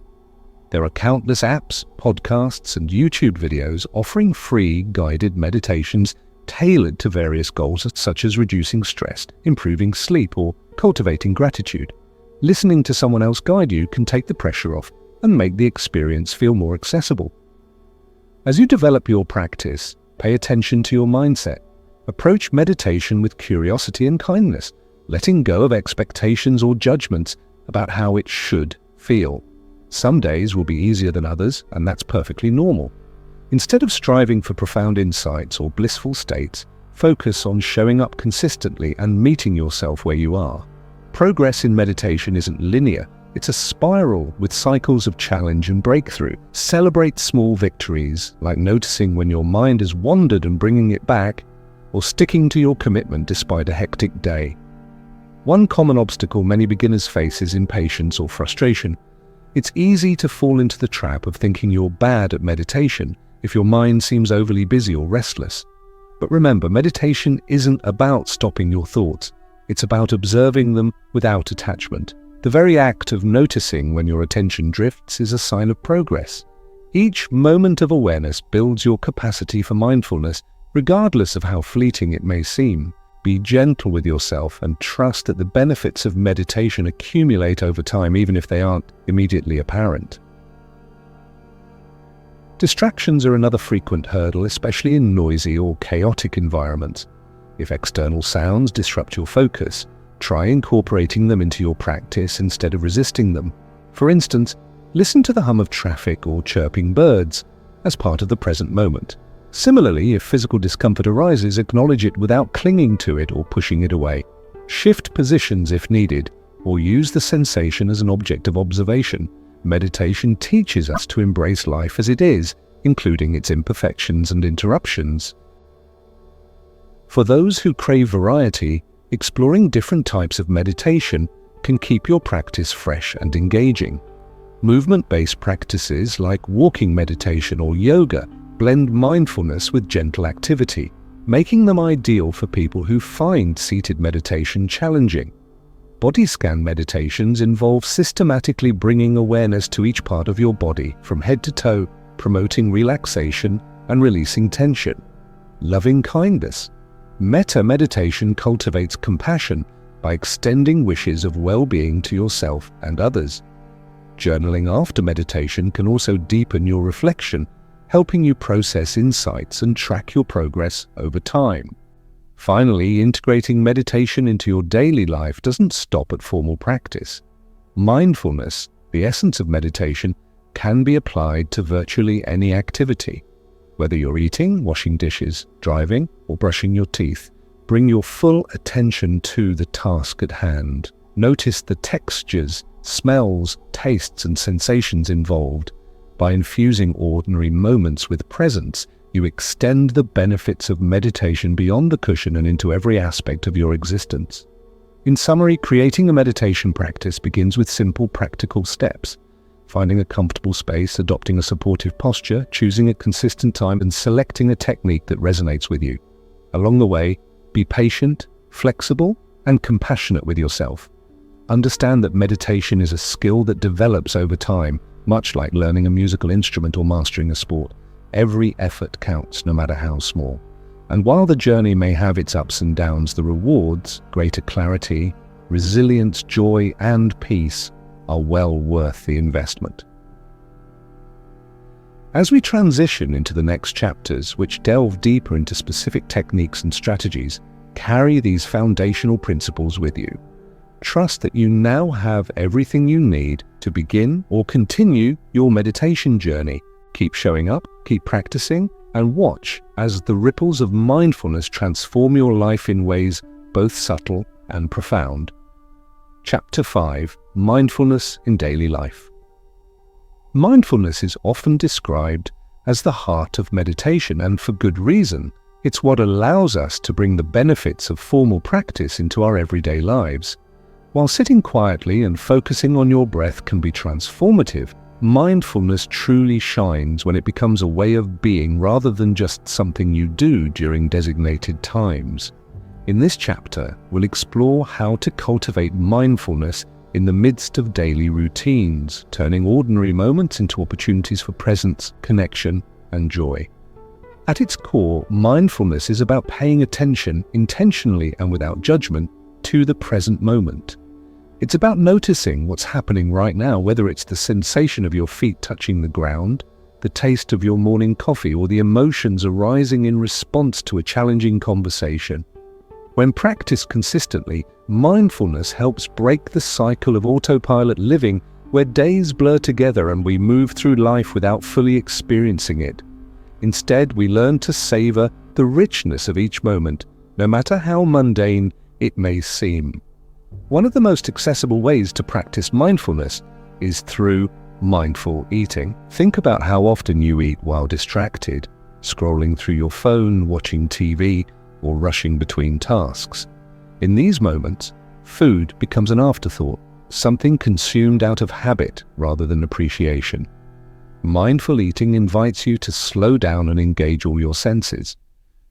There are countless apps, podcasts, and YouTube videos offering free guided meditations tailored to various goals such as reducing stress, improving sleep, or cultivating gratitude. Listening to someone else guide you can take the pressure off and make the experience feel more accessible. As you develop your practice, pay attention to your mindset. Approach meditation with curiosity and kindness, letting go of expectations or judgments about how it should feel. Some days will be easier than others, and that's perfectly normal. Instead of striving for profound insights or blissful states, focus on showing up consistently and meeting yourself where you are. Progress in meditation isn't linear. It's a spiral with cycles of challenge and breakthrough. Celebrate small victories, like noticing when your mind has wandered and bringing it back, or sticking to your commitment despite a hectic day. One common obstacle many beginners face is impatience or frustration. It's easy to fall into the trap of thinking you're bad at meditation if your mind seems overly busy or restless. But remember, meditation isn't about stopping your thoughts. It's about observing them without attachment. The very act of noticing when your attention drifts is a sign of progress. Each moment of awareness builds your capacity for mindfulness, regardless of how fleeting it may seem. Be gentle with yourself and trust that the benefits of meditation accumulate over time, even if they aren't immediately apparent. Distractions are another frequent hurdle, especially in noisy or chaotic environments. If external sounds disrupt your focus, try incorporating them into your practice instead of resisting them. For instance, listen to the hum of traffic or chirping birds as part of the present moment. Similarly, if physical discomfort arises, acknowledge it without clinging to it or pushing it away. Shift positions if needed, or use the sensation as an object of observation. Meditation teaches us to embrace life as it is, including its imperfections and interruptions. For those who crave variety, exploring different types of meditation can keep your practice fresh and engaging. Movement-based practices like walking meditation or yoga blend mindfulness with gentle activity, making them ideal for people who find seated meditation challenging. Body scan meditations involve systematically bringing awareness to each part of your body, from head to toe, promoting relaxation and releasing tension. Loving kindness. Metta meditation cultivates compassion by extending wishes of well-being to yourself and others. Journaling after meditation can also deepen your reflection, helping you process insights and track your progress over time. Finally, integrating meditation into your daily life doesn't stop at formal practice. Mindfulness, the essence of meditation, can be applied to virtually any activity. Whether you're eating, washing dishes, driving, or brushing your teeth, bring your full attention to the task at hand. Notice the textures, smells, tastes, and sensations involved. By infusing ordinary moments with presence, you extend the benefits of meditation beyond the cushion and into every aspect of your existence. In summary, creating a meditation practice begins with simple, practical steps. Finding a comfortable space, adopting a supportive posture, choosing a consistent time, and selecting a technique that resonates with you. Along the way, be patient, flexible, and compassionate with yourself. Understand that meditation is a skill that develops over time, much like learning a musical instrument or mastering a sport. Every effort counts, no matter how small. And while the journey may have its ups and downs, the rewards, greater clarity, resilience, joy, and peace, are well worth the investment. As we transition into the next chapters, which delve deeper into specific techniques and strategies, carry these foundational principles with you. Trust that you now have everything you need to begin or continue your meditation journey. Keep showing up, keep practicing, and watch as the ripples of mindfulness transform your life in ways both subtle and profound. Chapter 5: Mindfulness in Daily Life. Mindfulness is often described as the heart of meditation, and for good reason. It's what allows us to bring the benefits of formal practice into our everyday lives. While sitting quietly and focusing on your breath can be transformative, mindfulness truly shines when it becomes a way of being rather than just something you do during designated times. In this chapter, we'll explore how to cultivate mindfulness in the midst of daily routines, turning ordinary moments into opportunities for presence, connection, and joy. At its core, mindfulness is about paying attention intentionally and without judgment to the present moment. It's about noticing what's happening right now, whether it's the sensation of your feet touching the ground, the taste of your morning coffee, or the emotions arising in response to a challenging conversation. When practiced consistently, mindfulness helps break the cycle of autopilot living, where days blur together and we move through life without fully experiencing it. Instead, we learn to savor the richness of each moment, no matter how mundane it may seem. One of the most accessible ways to practice mindfulness is through mindful eating. Think about how often you eat while distracted, scrolling through your phone, watching TV, or rushing between tasks. In these moments, food becomes an afterthought, something consumed out of habit rather than appreciation. Mindful eating invites you to slow down and engage all your senses.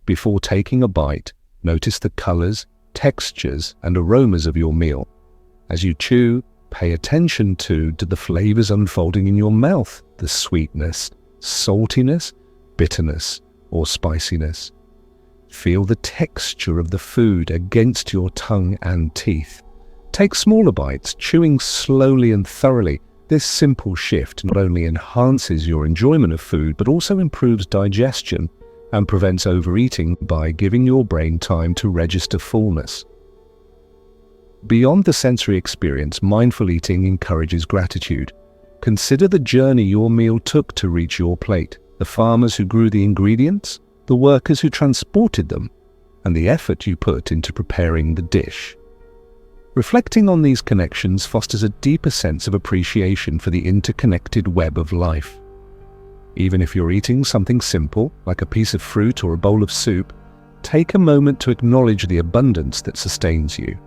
Before taking a bite, notice the colors, textures, and aromas of your meal. As you chew, pay attention to the flavors unfolding in your mouth, the sweetness, saltiness, bitterness, or spiciness. Feel the texture of the food against your tongue and teeth. Take smaller bites, chewing slowly and thoroughly. This simple shift not only enhances your enjoyment of food, but also improves digestion and prevents overeating by giving your brain time to register fullness. Beyond the sensory experience, mindful eating encourages gratitude. Consider the journey your meal took to reach your plate, the farmers who grew the ingredients, the workers who transported them, and the effort you put into preparing the dish. Reflecting on these connections fosters a deeper sense of appreciation for the interconnected web of life. Even if you're eating something simple, like a piece of fruit or a bowl of soup, take a moment to acknowledge the abundance that sustains you.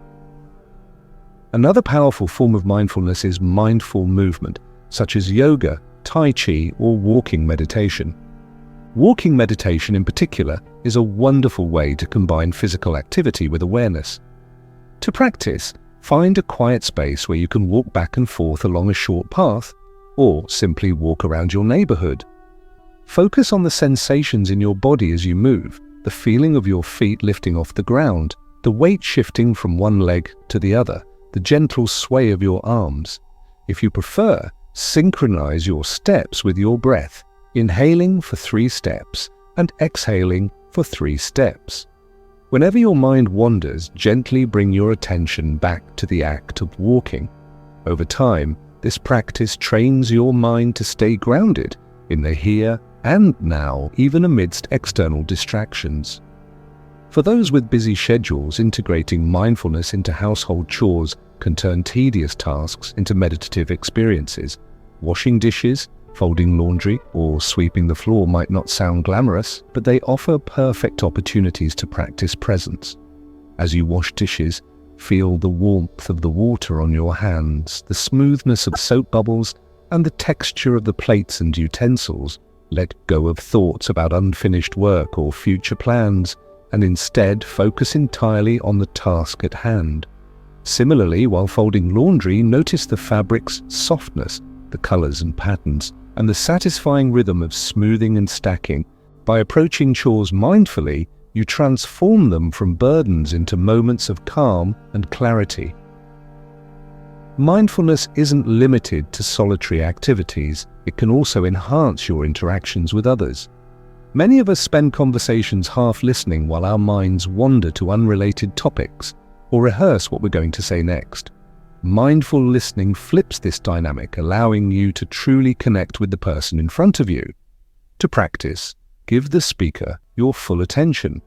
Another powerful form of mindfulness is mindful movement, such as yoga, tai chi, or walking meditation. Walking meditation in particular is a wonderful way to combine physical activity with awareness. To practice, find a quiet space where you can walk back and forth along a short path, or simply walk around your neighborhood. Focus on the sensations in your body as you move, the feeling of your feet lifting off the ground, the weight shifting from one leg to the other, the gentle sway of your arms. If you prefer, synchronize your steps with your breath, inhaling for 3 steps and exhaling for 3 steps. Whenever your mind wanders, gently bring your attention back to the act of walking. Over time, this practice trains your mind to stay grounded in the here and now, even amidst external distractions. For those with busy schedules, integrating mindfulness into household chores can turn tedious tasks into meditative experiences. Washing dishes, folding laundry, or sweeping the floor might not sound glamorous, but they offer perfect opportunities to practice presence. As you wash dishes, feel the warmth of the water on your hands, the smoothness of soap bubbles, and the texture of the plates and utensils. Let go of thoughts about unfinished work or future plans, and instead focus entirely on the task at hand. Similarly, while folding laundry, notice the fabric's softness, the colors and patterns, and the satisfying rhythm of smoothing and stacking. By approaching chores mindfully, you transform them from burdens into moments of calm and clarity. Mindfulness isn't limited to solitary activities. It can also enhance your interactions with others. Many of us spend conversations half listening while our minds wander to unrelated topics or rehearse what we're going to say next. Mindful listening flips this dynamic, allowing you to truly connect with the person in front of you. To practice, give the speaker your full attention.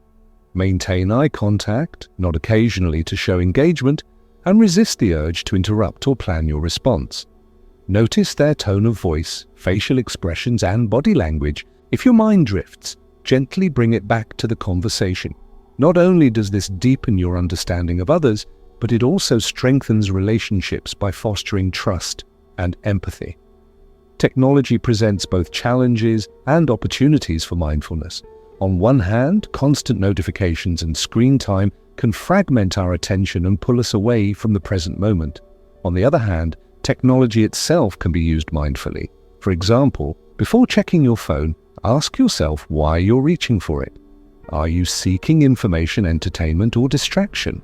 Maintain eye contact, nod occasionally to show engagement, and resist the urge to interrupt or plan your response. Notice their tone of voice, facial expressions, and body language. If your mind drifts, gently bring it back to the conversation. Not only does this deepen your understanding of others, but it also strengthens relationships by fostering trust and empathy. Technology presents both challenges and opportunities for mindfulness. On one hand, constant notifications and screen time can fragment our attention and pull us away from the present moment. On the other hand, technology itself can be used mindfully. For example, before checking your phone, ask yourself why you're reaching for it. Are you seeking information, entertainment, or distraction?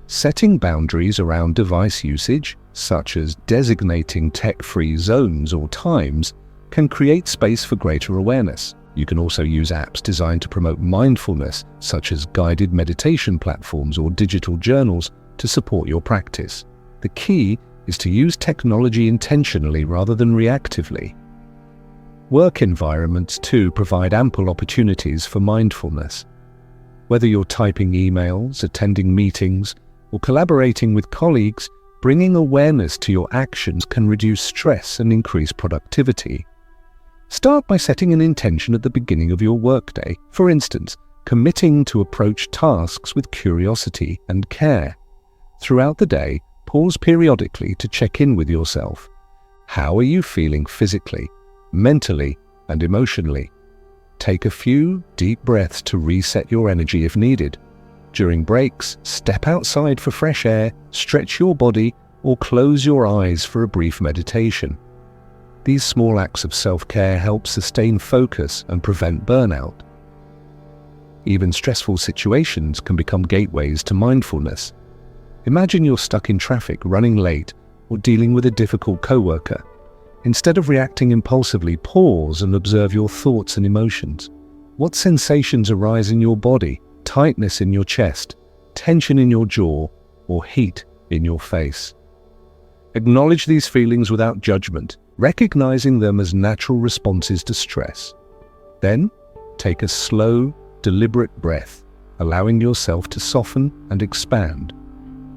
Setting boundaries around device usage, such as designating tech-free zones or times, can create space for greater awareness. You can also use apps designed to promote mindfulness, such as guided meditation platforms or digital journals, to support your practice. The key is to use technology intentionally rather than reactively. Work environments, too, provide ample opportunities for mindfulness. Whether you're typing emails, attending meetings, or collaborating with colleagues, bringing awareness to your actions can reduce stress and increase productivity. Start by setting an intention at the beginning of your workday. For instance, committing to approach tasks with curiosity and care. Throughout the day, pause periodically to check in with yourself. How are you feeling physically, mentally, and emotionally? Take a few deep breaths to reset your energy if needed. During breaks, step outside for fresh air, stretch your body, or close your eyes for a brief meditation. These small acts of self-care help sustain focus and prevent burnout. Even stressful situations can become gateways to mindfulness. Imagine you're stuck in traffic, running late, or dealing with a difficult coworker. Instead of reacting impulsively, pause and observe your thoughts and emotions. What sensations arise in your body? Tightness in your chest, tension in your jaw, or heat in your face? Acknowledge these feelings without judgment, recognizing them as natural responses to stress. Then, take a slow, deliberate breath, allowing yourself to soften and expand.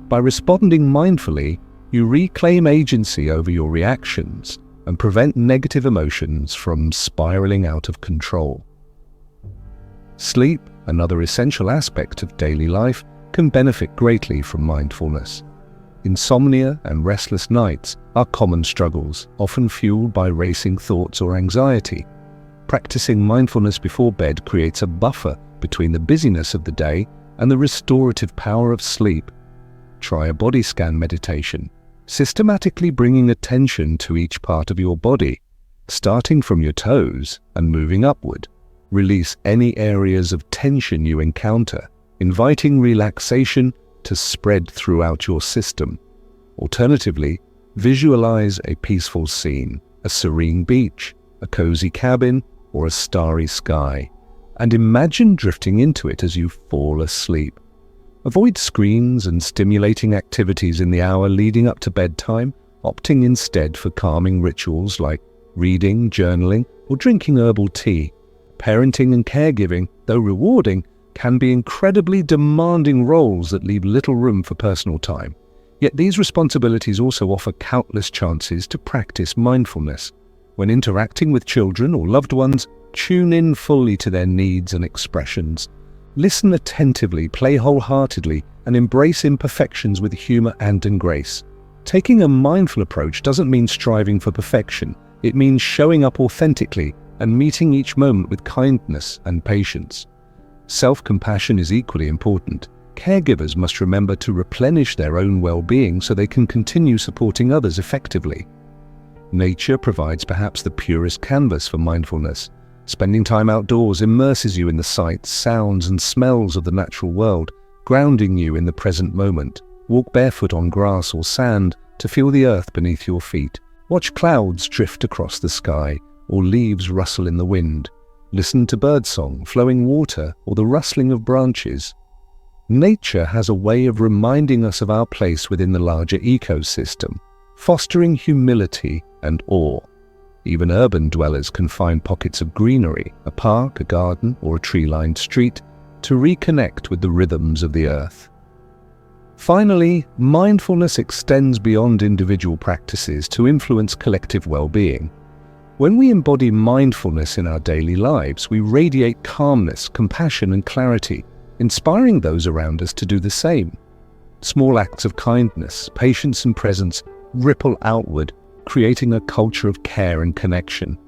By responding mindfully, you reclaim agency over your reactions and prevent negative emotions from spiraling out of control. Sleep, another essential aspect of daily life, can benefit greatly from mindfulness. Insomnia and restless nights are common struggles, often fueled by racing thoughts or anxiety. Practicing mindfulness before bed creates a buffer between the busyness of the day and the restorative power of sleep. Try a body scan meditation, systematically bringing attention to each part of your body, starting from your toes and moving upward. Release any areas of tension you encounter, inviting relaxation to spread throughout your system. Alternatively, visualize a peaceful scene, a serene beach, a cozy cabin, or a starry sky. and imagine drifting into it as you fall asleep. Avoid screens and stimulating activities in the hour leading up to bedtime, opting instead for calming rituals like reading, journaling, or drinking herbal tea. Parenting and caregiving, though rewarding, can be incredibly demanding roles that leave little room for personal time. Yet these responsibilities also offer countless chances to practice mindfulness. When interacting with children or loved ones, tune in fully to their needs and expressions. Listen attentively, play wholeheartedly, and embrace imperfections with humor and grace. Taking a mindful approach doesn't mean striving for perfection. It means showing up authentically and meeting each moment with kindness and patience. Self-compassion is equally important. Caregivers must remember to replenish their own well-being so they can continue supporting others effectively. Nature provides perhaps the purest canvas for mindfulness. Spending time outdoors immerses you in the sights, sounds, and smells of the natural world, grounding you in the present moment. Walk barefoot on grass or sand to feel the earth beneath your feet. Watch clouds drift across the sky, or leaves rustle in the wind. Listen to birdsong, flowing water, or the rustling of branches. Nature has a way of reminding us of our place within the larger ecosystem, fostering humility and awe. Even urban dwellers can find pockets of greenery, a park, a garden, or a tree-lined street, to reconnect with the rhythms of the earth. Finally, mindfulness extends beyond individual practices to influence collective well-being. When we embody mindfulness in our daily lives, we radiate calmness, compassion, and clarity, inspiring those around us to do the same. Small acts of kindness, patience, and presence ripple outward, creating a culture of care and connection.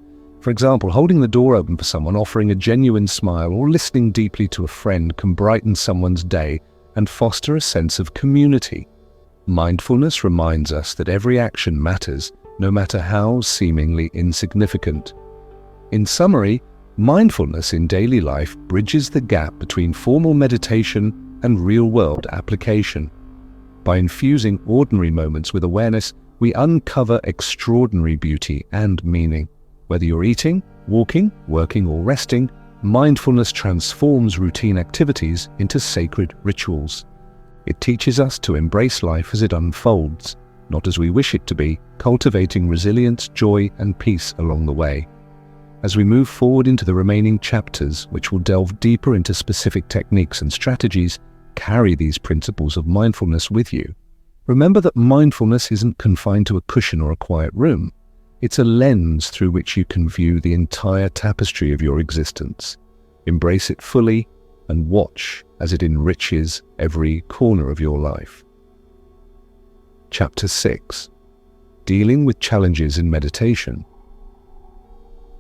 For example, holding the door open for someone, offering a genuine smile, or listening deeply to a friend can brighten someone's day and foster a sense of community. Mindfulness reminds us that every action matters, no matter how seemingly insignificant. In summary, mindfulness in daily life bridges the gap between formal meditation and real-world application. By infusing ordinary moments with awareness, we uncover extraordinary beauty and meaning. Whether you're eating, walking, working, or resting, mindfulness transforms routine activities into sacred rituals. It teaches us to embrace life as it unfolds, not as we wish it to be, cultivating resilience, joy, and peace along the way. As we move forward into the remaining chapters, which will delve deeper into specific techniques and strategies, carry these principles of mindfulness with you. Remember that mindfulness isn't confined to a cushion or a quiet room. It's a lens through which you can view the entire tapestry of your existence. Embrace it fully and watch as it enriches every corner of your life. Chapter 6. Dealing with challenges in meditation.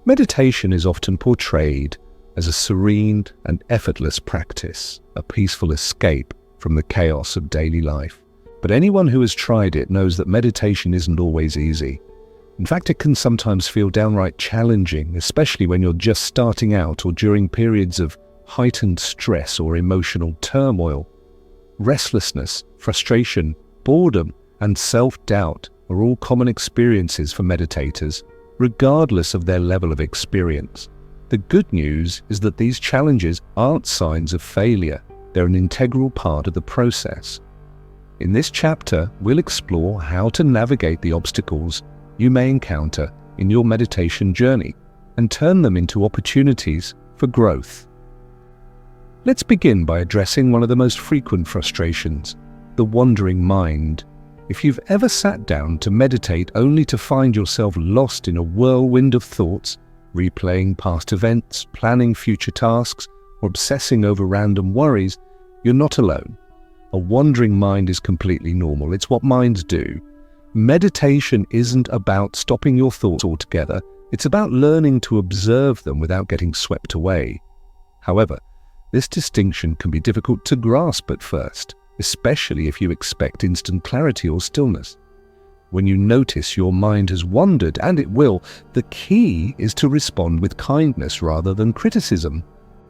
Meditation is often portrayed as a serene and effortless practice, a peaceful escape from the chaos of daily life. But anyone who has tried it knows that meditation isn't always easy. In fact, it can sometimes feel downright challenging, especially when you're just starting out or during periods of heightened stress or emotional turmoil. Restlessness, frustration, boredom, and self-doubt are all common experiences for meditators, regardless of their level of experience. The good news is that these challenges aren't signs of failure. They're an integral part of the process. In this chapter, we'll explore how to navigate the obstacles you may encounter in your meditation journey and turn them into opportunities for growth. Let's begin by addressing one of the most frequent frustrations, the wandering mind. If you've ever sat down to meditate only to find yourself lost in a whirlwind of thoughts, replaying past events, planning future tasks, or obsessing over random worries, you're not alone. A wandering mind is completely normal. It's what minds do. Meditation isn't about stopping your thoughts altogether. It's about learning to observe them without getting swept away. However, this distinction can be difficult to grasp at first, especially if you expect instant clarity or stillness. When you notice your mind has wandered, and it will, the key is to respond with kindness rather than criticism.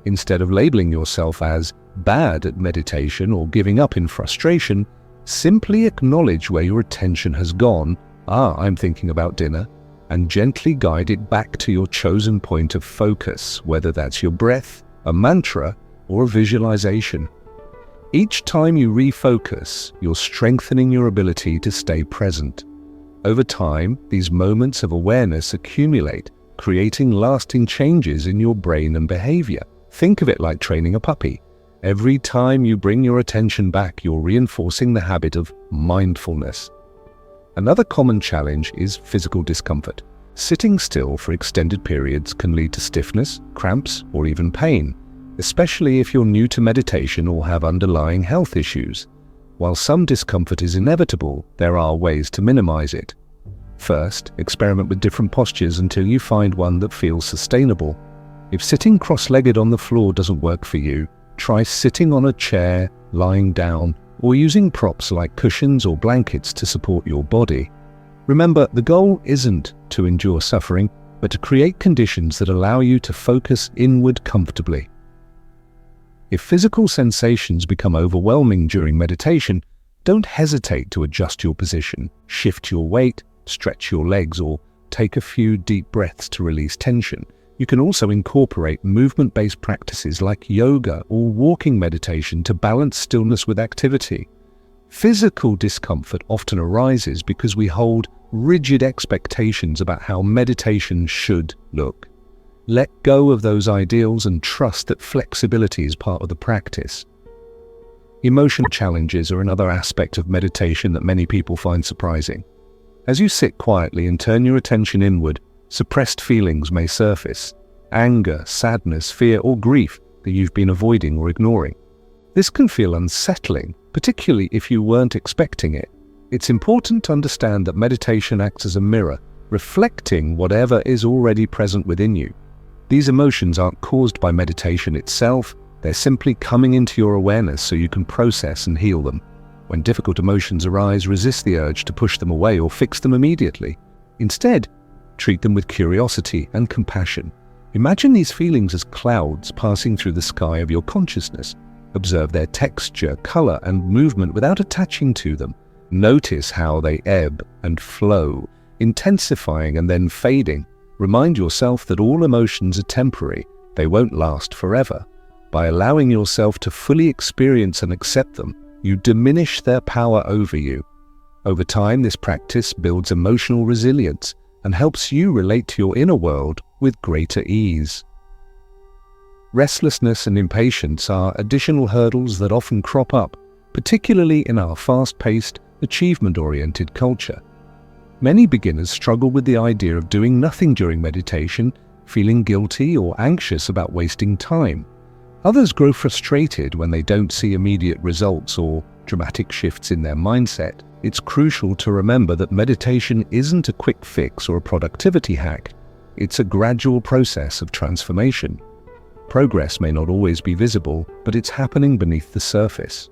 Instead of labeling yourself as bad at meditation or giving up in frustration, simply acknowledge where your attention has gone. I'm thinking about dinner, and gently guide it back to your chosen point of focus, whether that's your breath, a mantra, or a visualization. Each time you refocus, you're strengthening your ability to stay present. Over time, these moments of awareness accumulate, creating lasting changes in your brain and behavior. Think of it like training a puppy. Every time you bring your attention back, you're reinforcing the habit of mindfulness. Another common challenge is physical discomfort. Sitting still for extended periods can lead to stiffness, cramps, or even pain, especially if you're new to meditation or have underlying health issues. While some discomfort is inevitable, there are ways to minimize it. First, experiment with different postures until you find one that feels sustainable. If sitting cross-legged on the floor doesn't work for you, try sitting on a chair, lying down, or using props like cushions or blankets to support your body. Remember, the goal isn't to endure suffering, but to create conditions that allow you to focus inward comfortably. If physical sensations become overwhelming during meditation, don't hesitate to adjust your position, shift your weight, stretch your legs, or take a few deep breaths to release tension. You can also incorporate movement-based practices like yoga or walking meditation to balance stillness with activity. Physical discomfort often arises because we hold rigid expectations about how meditation should look. Let go of those ideals and trust that flexibility is part of the practice. Emotional challenges are another aspect of meditation that many people find surprising. As you sit quietly and turn your attention inward, suppressed feelings may surface: anger, sadness, fear, or grief that you've been avoiding or ignoring. This can feel unsettling, particularly if you weren't expecting it. It's important to understand that meditation acts as a mirror, reflecting whatever is already present within you. These emotions aren't caused by meditation itself, they're simply coming into your awareness so you can process and heal them. When difficult emotions arise, resist the urge to push them away or fix them immediately. Instead, treat them with curiosity and compassion. Imagine these feelings as clouds passing through the sky of your consciousness. Observe their texture, color, and movement without attaching to them. Notice how they ebb and flow, intensifying and then fading. Remind yourself that all emotions are temporary, they won't last forever. By allowing yourself to fully experience and accept them, you diminish their power over you. Over time, this practice builds emotional resilience and helps you relate to your inner world with greater ease. Restlessness and impatience are additional hurdles that often crop up, particularly in our fast-paced, achievement-oriented culture. Many beginners struggle with the idea of doing nothing during meditation, feeling guilty or anxious about wasting time. Others grow frustrated when they don't see immediate results or dramatic shifts in their mindset. It's crucial to remember that meditation isn't a quick fix or a productivity hack. It's a gradual process of transformation. Progress may not always be visible, but it's happening beneath the surface.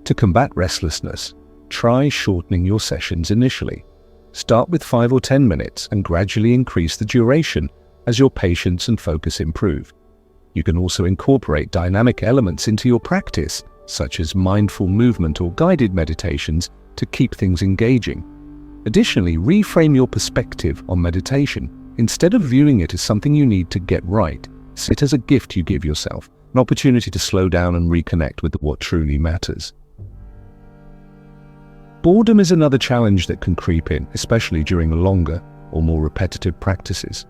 To combat restlessness, try shortening your sessions initially. Start with 5 or 10 minutes and gradually increase the duration as your patience and focus improve. You can also incorporate dynamic elements into your practice, such as mindful movement or guided meditations, to keep things engaging. Additionally, reframe your perspective on meditation. Instead of viewing it as something you need to get right, see it as a gift you give yourself, an opportunity to slow down and reconnect with what truly matters. Boredom is another challenge that can creep in, especially during longer or more repetitive practices.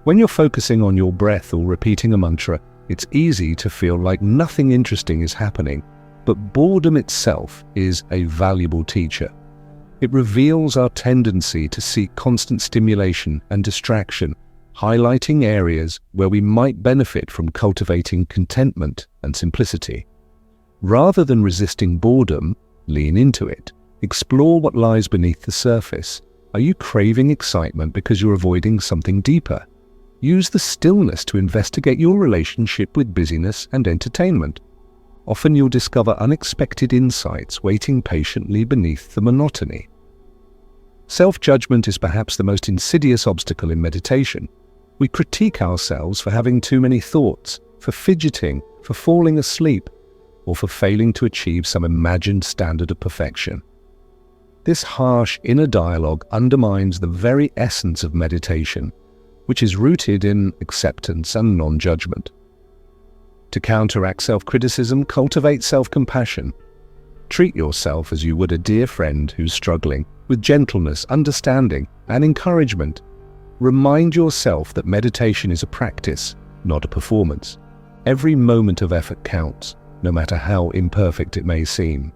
When you're focusing on your breath or repeating a mantra, it's easy to feel like nothing interesting is happening, but boredom itself is a valuable teacher. It reveals our tendency to seek constant stimulation and distraction, highlighting areas where we might benefit from cultivating contentment and simplicity. Rather than resisting boredom, lean into it. Explore what lies beneath the surface. Are you craving excitement because you're avoiding something deeper? Use the stillness to investigate your relationship with busyness and entertainment. Often you'll discover unexpected insights waiting patiently beneath the monotony. Self-judgment is perhaps the most insidious obstacle in meditation. We critique ourselves for having too many thoughts, for fidgeting, for falling asleep, or for failing to achieve some imagined standard of perfection. This harsh inner dialogue undermines the very essence of meditation. which is rooted in acceptance and non-judgment. To counteract self-criticism, cultivate self-compassion. Treat yourself as you would a dear friend who's struggling, with gentleness, understanding, and encouragement. Remind yourself that meditation is a practice, not a performance. Every moment of effort counts, no matter how imperfect it may seem.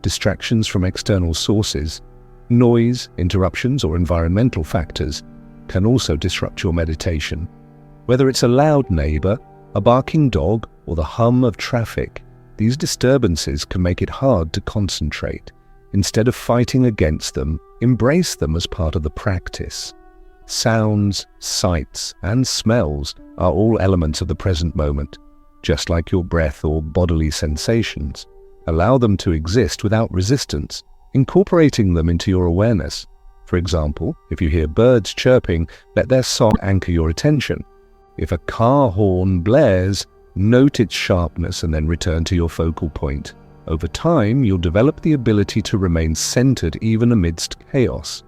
Distractions from external sources, noise, interruptions, or environmental factors can also disrupt your meditation. Whether it's a loud neighbor, a barking dog, or the hum of traffic, these disturbances can make it hard to concentrate. Instead of fighting against them, embrace them as part of the practice. Sounds, sights, and smells are all elements of the present moment, just like your breath or bodily sensations. Allow them to exist without resistance, incorporating them into your awareness. For example, if you hear birds chirping, let their song anchor your attention. If a car horn blares, note its sharpness and then return to your focal point. Over time, you'll develop the ability to remain centered even amidst chaos.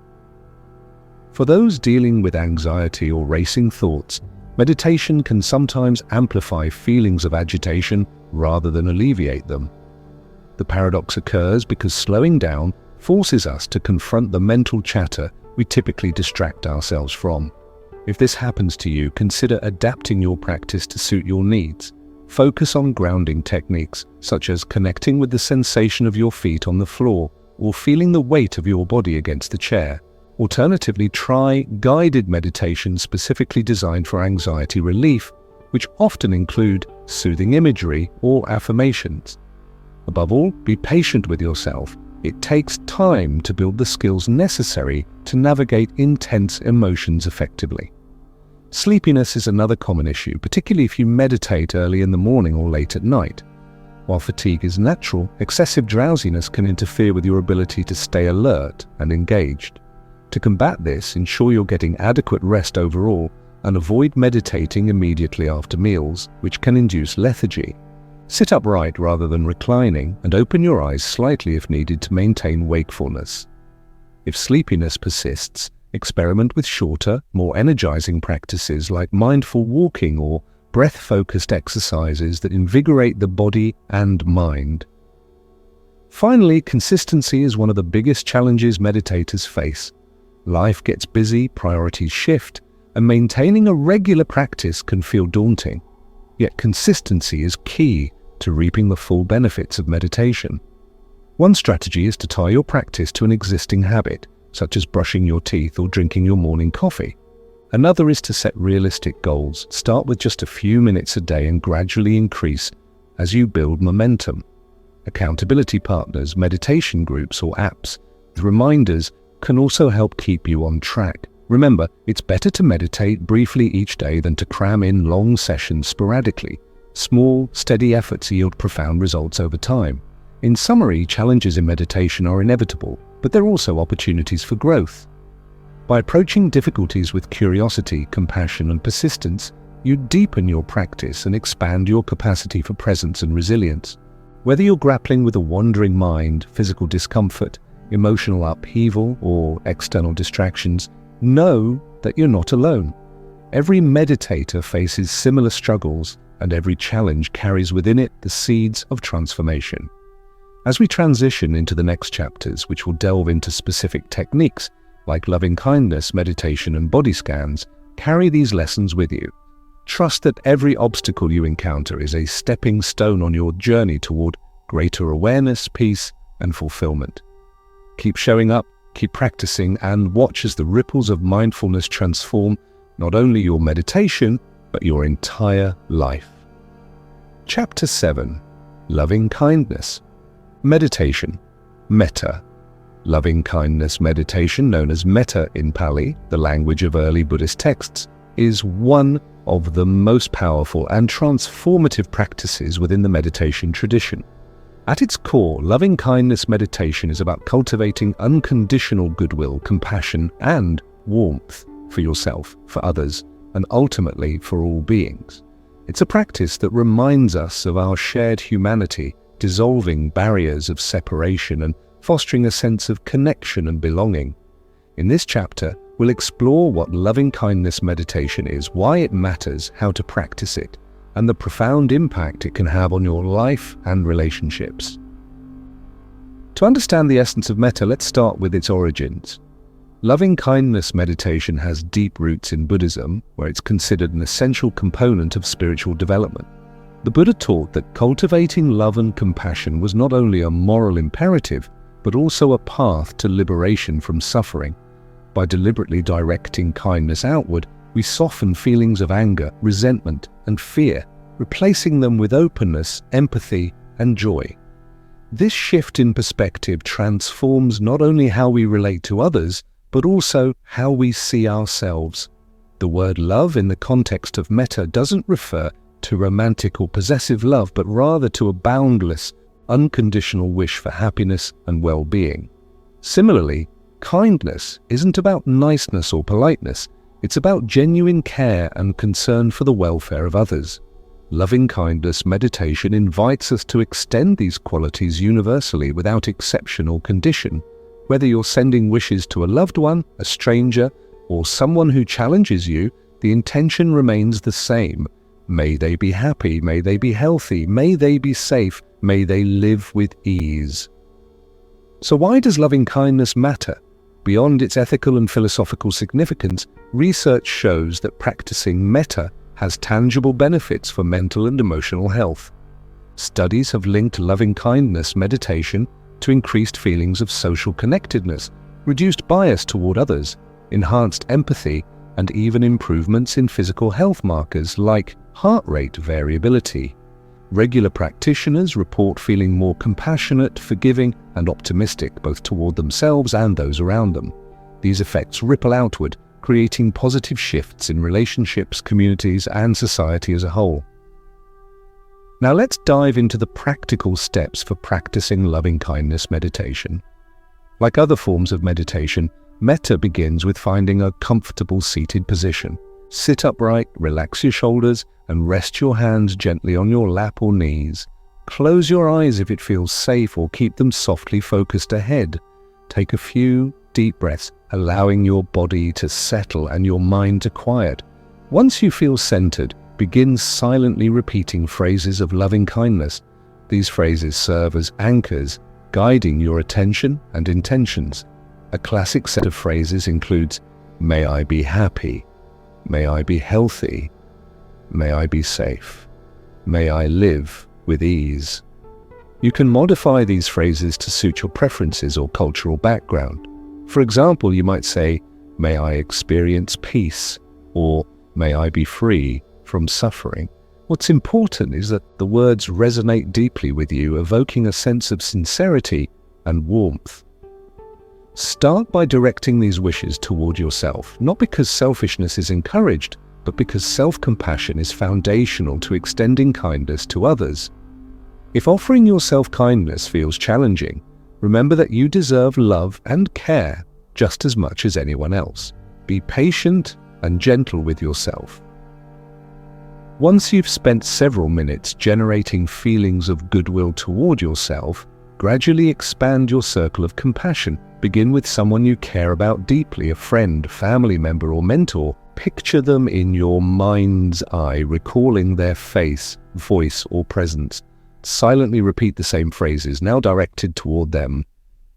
For those dealing with anxiety or racing thoughts, meditation can sometimes amplify feelings of agitation rather than alleviate them. The paradox occurs because slowing down forces us to confront the mental chatter we typically distract ourselves from. If this happens to you, consider adapting your practice to suit your needs. Focus on grounding techniques, such as connecting with the sensation of your feet on the floor or feeling the weight of your body against the chair. Alternatively, try guided meditation specifically designed for anxiety relief, which often include soothing imagery or affirmations. Above all, be patient with yourself. It takes time to build the skills necessary to navigate intense emotions effectively. Sleepiness is another common issue, particularly if you meditate early in the morning or late at night. While fatigue is natural, excessive drowsiness can interfere with your ability to stay alert and engaged. To combat this, ensure you're getting adequate rest overall and avoid meditating immediately after meals, which can induce lethargy. Sit upright rather than reclining and open your eyes slightly if needed to maintain wakefulness. If sleepiness persists, experiment with shorter, more energizing practices like mindful walking or breath-focused exercises that invigorate the body and mind. Finally, consistency is one of the biggest challenges meditators face. Life gets busy, priorities shift, and maintaining a regular practice can feel daunting. Yet consistency is key to reaping the full benefits of meditation. One strategy is to tie your practice to an existing habit, such as brushing your teeth or drinking your morning coffee. Another is to set realistic goals. Start with just a few minutes a day and gradually increase as you build momentum. Accountability partners, meditation groups, or apps with reminders can also help keep you on track. Remember, it's better to meditate briefly each day than to cram in long sessions sporadically. Small, steady efforts yield profound results over time. In summary, challenges in meditation are inevitable, but they're also opportunities for growth. By approaching difficulties with curiosity, compassion, and persistence, you deepen your practice and expand your capacity for presence and resilience. Whether you're grappling with a wandering mind, physical discomfort, emotional upheaval, or external distractions, know that you're not alone. Every meditator faces similar struggles, and every challenge carries within it the seeds of transformation. As we transition into the next chapters, which will delve into specific techniques like loving-kindness, meditation, and body scans, carry these lessons with you. Trust that every obstacle you encounter is a stepping stone on your journey toward greater awareness, peace, and fulfillment. Keep showing up, keep practicing, and watch as the ripples of mindfulness transform not only your meditation, but your entire life. Chapter 7. Loving Kindness. Meditation. Metta. Loving kindness meditation, known as metta in Pali, the language of early Buddhist texts, is one of the most powerful and transformative practices within the meditation tradition. At its core, loving kindness meditation is about cultivating unconditional goodwill, compassion, and warmth for yourself, for others, and ultimately for all beings. It's a practice that reminds us of our shared humanity, dissolving barriers of separation and fostering a sense of connection and belonging. In this chapter, We'll explore what loving-kindness meditation is, why it matters, how to practice it, and the profound impact it can have on your life and relationships. To understand the essence of metta, let's start with its origins. Loving-kindness meditation has deep roots in Buddhism, where it's considered an essential component of spiritual development. The Buddha taught that cultivating love and compassion was not only a moral imperative, but also a path to liberation from suffering. By deliberately directing kindness outward, we soften feelings of anger, resentment, and fear, replacing them with openness, empathy, and joy. This shift in perspective transforms not only how we relate to others, but also how we see ourselves. The word love in the context of metta doesn't refer to romantic or possessive love, but rather to a boundless, unconditional wish for happiness and well-being. Similarly, kindness isn't about niceness or politeness, it's about genuine care and concern for the welfare of others. Loving-kindness meditation invites us to extend these qualities universally without exception or condition. Whether you're sending wishes to a loved one, a stranger, or someone who challenges you, the intention remains the same. May they be happy, may they be healthy, may they be safe, may they live with ease. So why does loving-kindness matter? Beyond its ethical and philosophical significance, research shows that practicing metta has tangible benefits for mental and emotional health. Studies have linked loving-kindness meditation to increased feelings of social connectedness, reduced bias toward others, enhanced empathy, and even improvements in physical health markers like heart rate variability. Regular practitioners report feeling more compassionate, forgiving, and optimistic both toward themselves and those around them. These effects ripple outward, creating positive shifts in relationships, communities, and society as a whole. Now let's dive into the practical steps for practicing loving-kindness meditation. Like other forms of meditation, metta begins with finding a comfortable seated position. Sit upright, relax your shoulders, and rest your hands gently on your lap or knees. Close your eyes if it feels safe, or keep them softly focused ahead. Take a few deep breaths, allowing your body to settle and your mind to quiet. Once you feel centered, begin silently repeating phrases of loving kindness. These phrases serve as anchors, guiding your attention and intentions. A classic set of phrases includes, "May I be happy," "May I be healthy," "May I be safe," "May I live with ease." You can modify these phrases to suit your preferences or cultural background. For example, you might say, "May I experience peace," or "May I be free from suffering." What's important is that the words resonate deeply with you, evoking a sense of sincerity and warmth. Start by directing these wishes toward yourself, not because selfishness is encouraged, but because self-compassion is foundational to extending kindness to others. If offering yourself kindness feels challenging, remember that you deserve love and care just as much as anyone else. Be patient and gentle with yourself. Once you've spent several minutes generating feelings of goodwill toward yourself, gradually expand your circle of compassion. Begin with someone you care about deeply, a friend, family member, or mentor. Picture them in your mind's eye, recalling their face, voice, or presence. Silently repeat the same phrases, now directed toward them.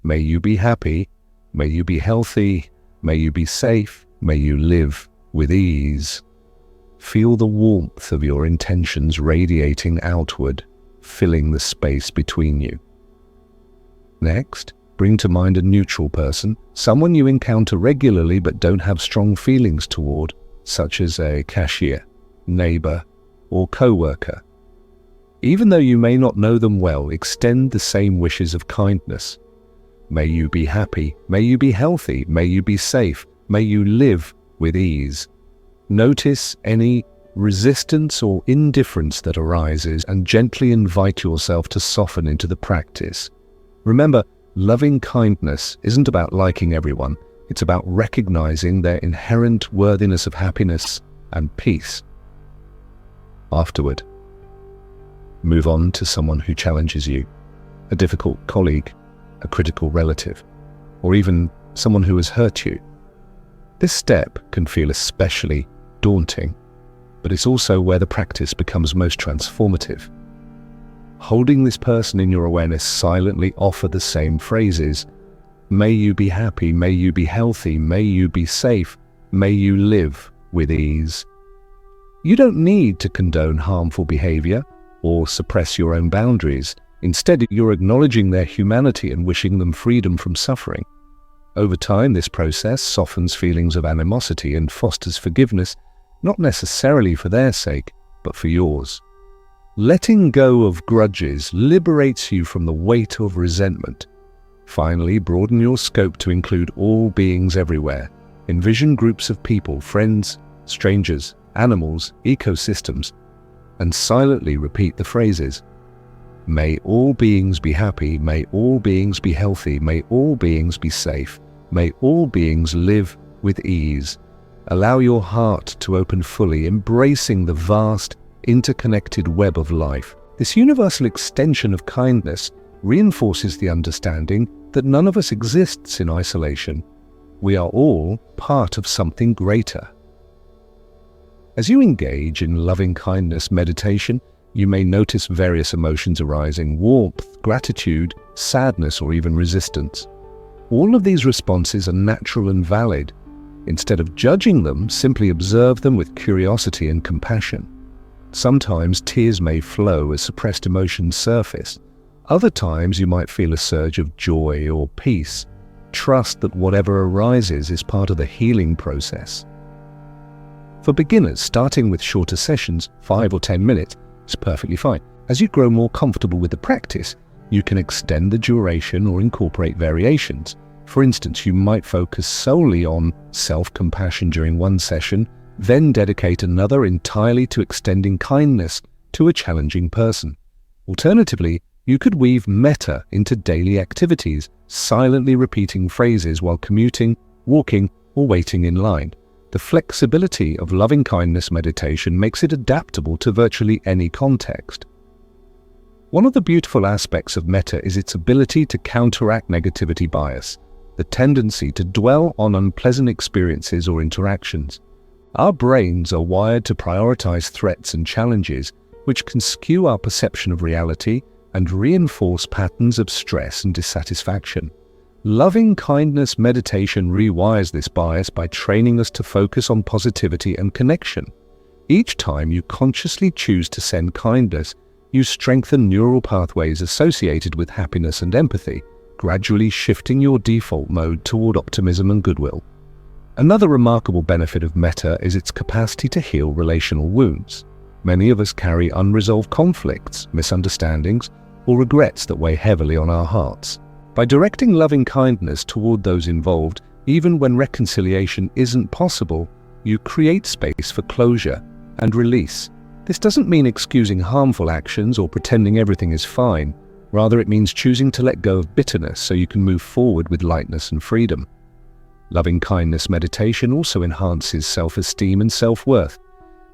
May you be happy. May you be healthy. May you be safe. May you live with ease. Feel the warmth of your intentions radiating outward, filling the space between you. Next, bring to mind a neutral person, someone you encounter regularly but don't have strong feelings toward, such as a cashier, neighbor, or co-worker. Even though you may not know them well, extend the same wishes of kindness. May you be happy, may you be healthy, may you be safe, may you live with ease. Notice any resistance or indifference that arises and gently invite yourself to soften into the practice. Remember, loving kindness isn't about liking everyone. It's about recognizing their inherent worthiness of happiness and peace. Afterward, move on to someone who challenges you, a difficult colleague, a critical relative, or even someone who has hurt you. This step can feel especially daunting, but it's also where the practice becomes most transformative. Holding this person in your awareness, silently offer the same phrases. May you be happy, may you be healthy, may you be safe, may you live with ease. You don't need to condone harmful behavior or suppress your own boundaries. Instead, you're acknowledging their humanity and wishing them freedom from suffering. Over time, this process softens feelings of animosity and fosters forgiveness, not necessarily for their sake, but for yours. Letting go of grudges liberates you from the weight of resentment. Finally, broaden your scope to include all beings everywhere. Envision groups of people, friends, strangers, animals, ecosystems, and silently repeat the phrases. May all beings be happy, may all beings be healthy, may all beings be safe, may all beings live with ease. Allow your heart to open fully, embracing the vast, interconnected web of life. This universal extension of kindness reinforces the understanding that none of us exists in isolation. We are all part of something greater. As you engage in loving-kindness meditation, you may notice various emotions arising: warmth, gratitude, sadness, or even resistance. All of these responses are natural and valid. Instead of judging them, simply observe them with curiosity and compassion. Sometimes tears may flow as suppressed emotions surface. Other times you might feel a surge of joy or peace. Trust that whatever arises is part of the healing process. For beginners, starting with shorter sessions, 5 or 10 minutes, is perfectly fine. As you grow more comfortable with the practice, you can extend the duration or incorporate variations. For instance, you might focus solely on self-compassion during one session, then dedicate another entirely to extending kindness to a challenging person. Alternatively, you could weave metta into daily activities, silently repeating phrases while commuting, walking, or waiting in line. The flexibility of loving-kindness meditation makes it adaptable to virtually any context. One of the beautiful aspects of metta is its ability to counteract negativity bias, the tendency to dwell on unpleasant experiences or interactions. Our brains are wired to prioritize threats and challenges, which can skew our perception of reality and reinforce patterns of stress and dissatisfaction. Loving-kindness meditation rewires this bias by training us to focus on positivity and connection. Each time you consciously choose to send kindness, you strengthen neural pathways associated with happiness and empathy, gradually shifting your default mode toward optimism and goodwill. Another remarkable benefit of metta is its capacity to heal relational wounds. Many of us carry unresolved conflicts, misunderstandings, or regrets that weigh heavily on our hearts. By directing loving kindness toward those involved, even when reconciliation isn't possible, you create space for closure and release. This doesn't mean excusing harmful actions or pretending everything is fine. Rather, it means choosing to let go of bitterness so you can move forward with lightness and freedom. Loving-kindness meditation also enhances self-esteem and self-worth.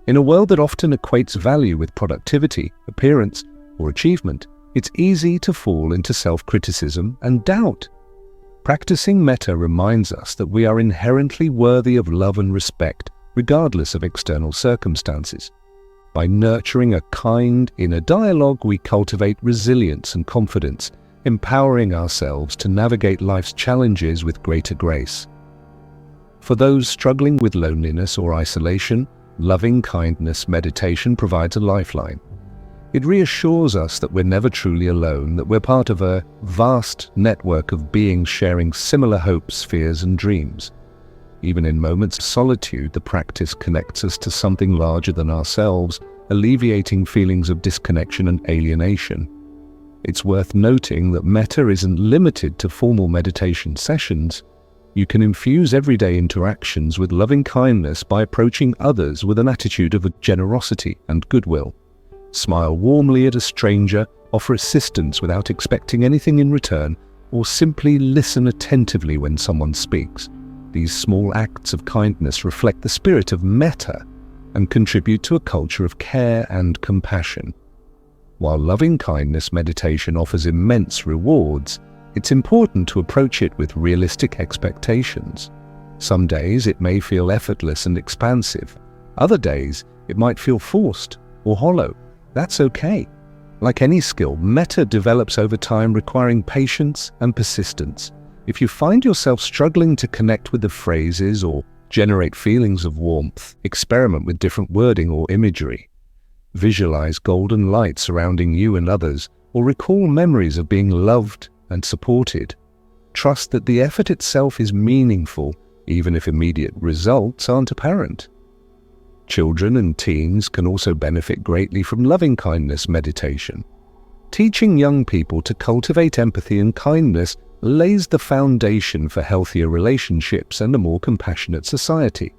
In a world that often equates value with productivity, appearance, or achievement, it's easy to fall into self-criticism and doubt. Practicing metta reminds us that we are inherently worthy of love and respect, regardless of external circumstances. By nurturing a kind inner dialogue, we cultivate resilience and confidence, empowering ourselves to navigate life's challenges with greater grace. For those struggling with loneliness or isolation, loving-kindness meditation provides a lifeline. It reassures us that we're never truly alone, that we're part of a vast network of beings sharing similar hopes, fears, and dreams. Even in moments of solitude, the practice connects us to something larger than ourselves, alleviating feelings of disconnection and alienation. It's worth noting that metta isn't limited to formal meditation sessions. You can infuse everyday interactions with loving kindness by approaching others with an attitude of generosity and goodwill. Smile warmly at a stranger, offer assistance without expecting anything in return, or simply listen attentively when someone speaks. These small acts of kindness reflect the spirit of metta and contribute to a culture of care and compassion. While loving-kindness meditation offers immense rewards, it's important to approach it with realistic expectations. Some days it may feel effortless and expansive. Other days it might feel forced or hollow. That's okay. Like any skill, metta develops over time, requiring patience and persistence. If you find yourself struggling to connect with the phrases or generate feelings of warmth, experiment with different wording or imagery. Visualize golden light surrounding you and others, or recall memories of being loved and supported. Trust that the effort itself is meaningful, even if immediate results aren't apparent. Children and teens can also benefit greatly from loving-kindness meditation. Teaching young people to cultivate empathy and kindness lays the foundation for healthier relationships and a more compassionate society.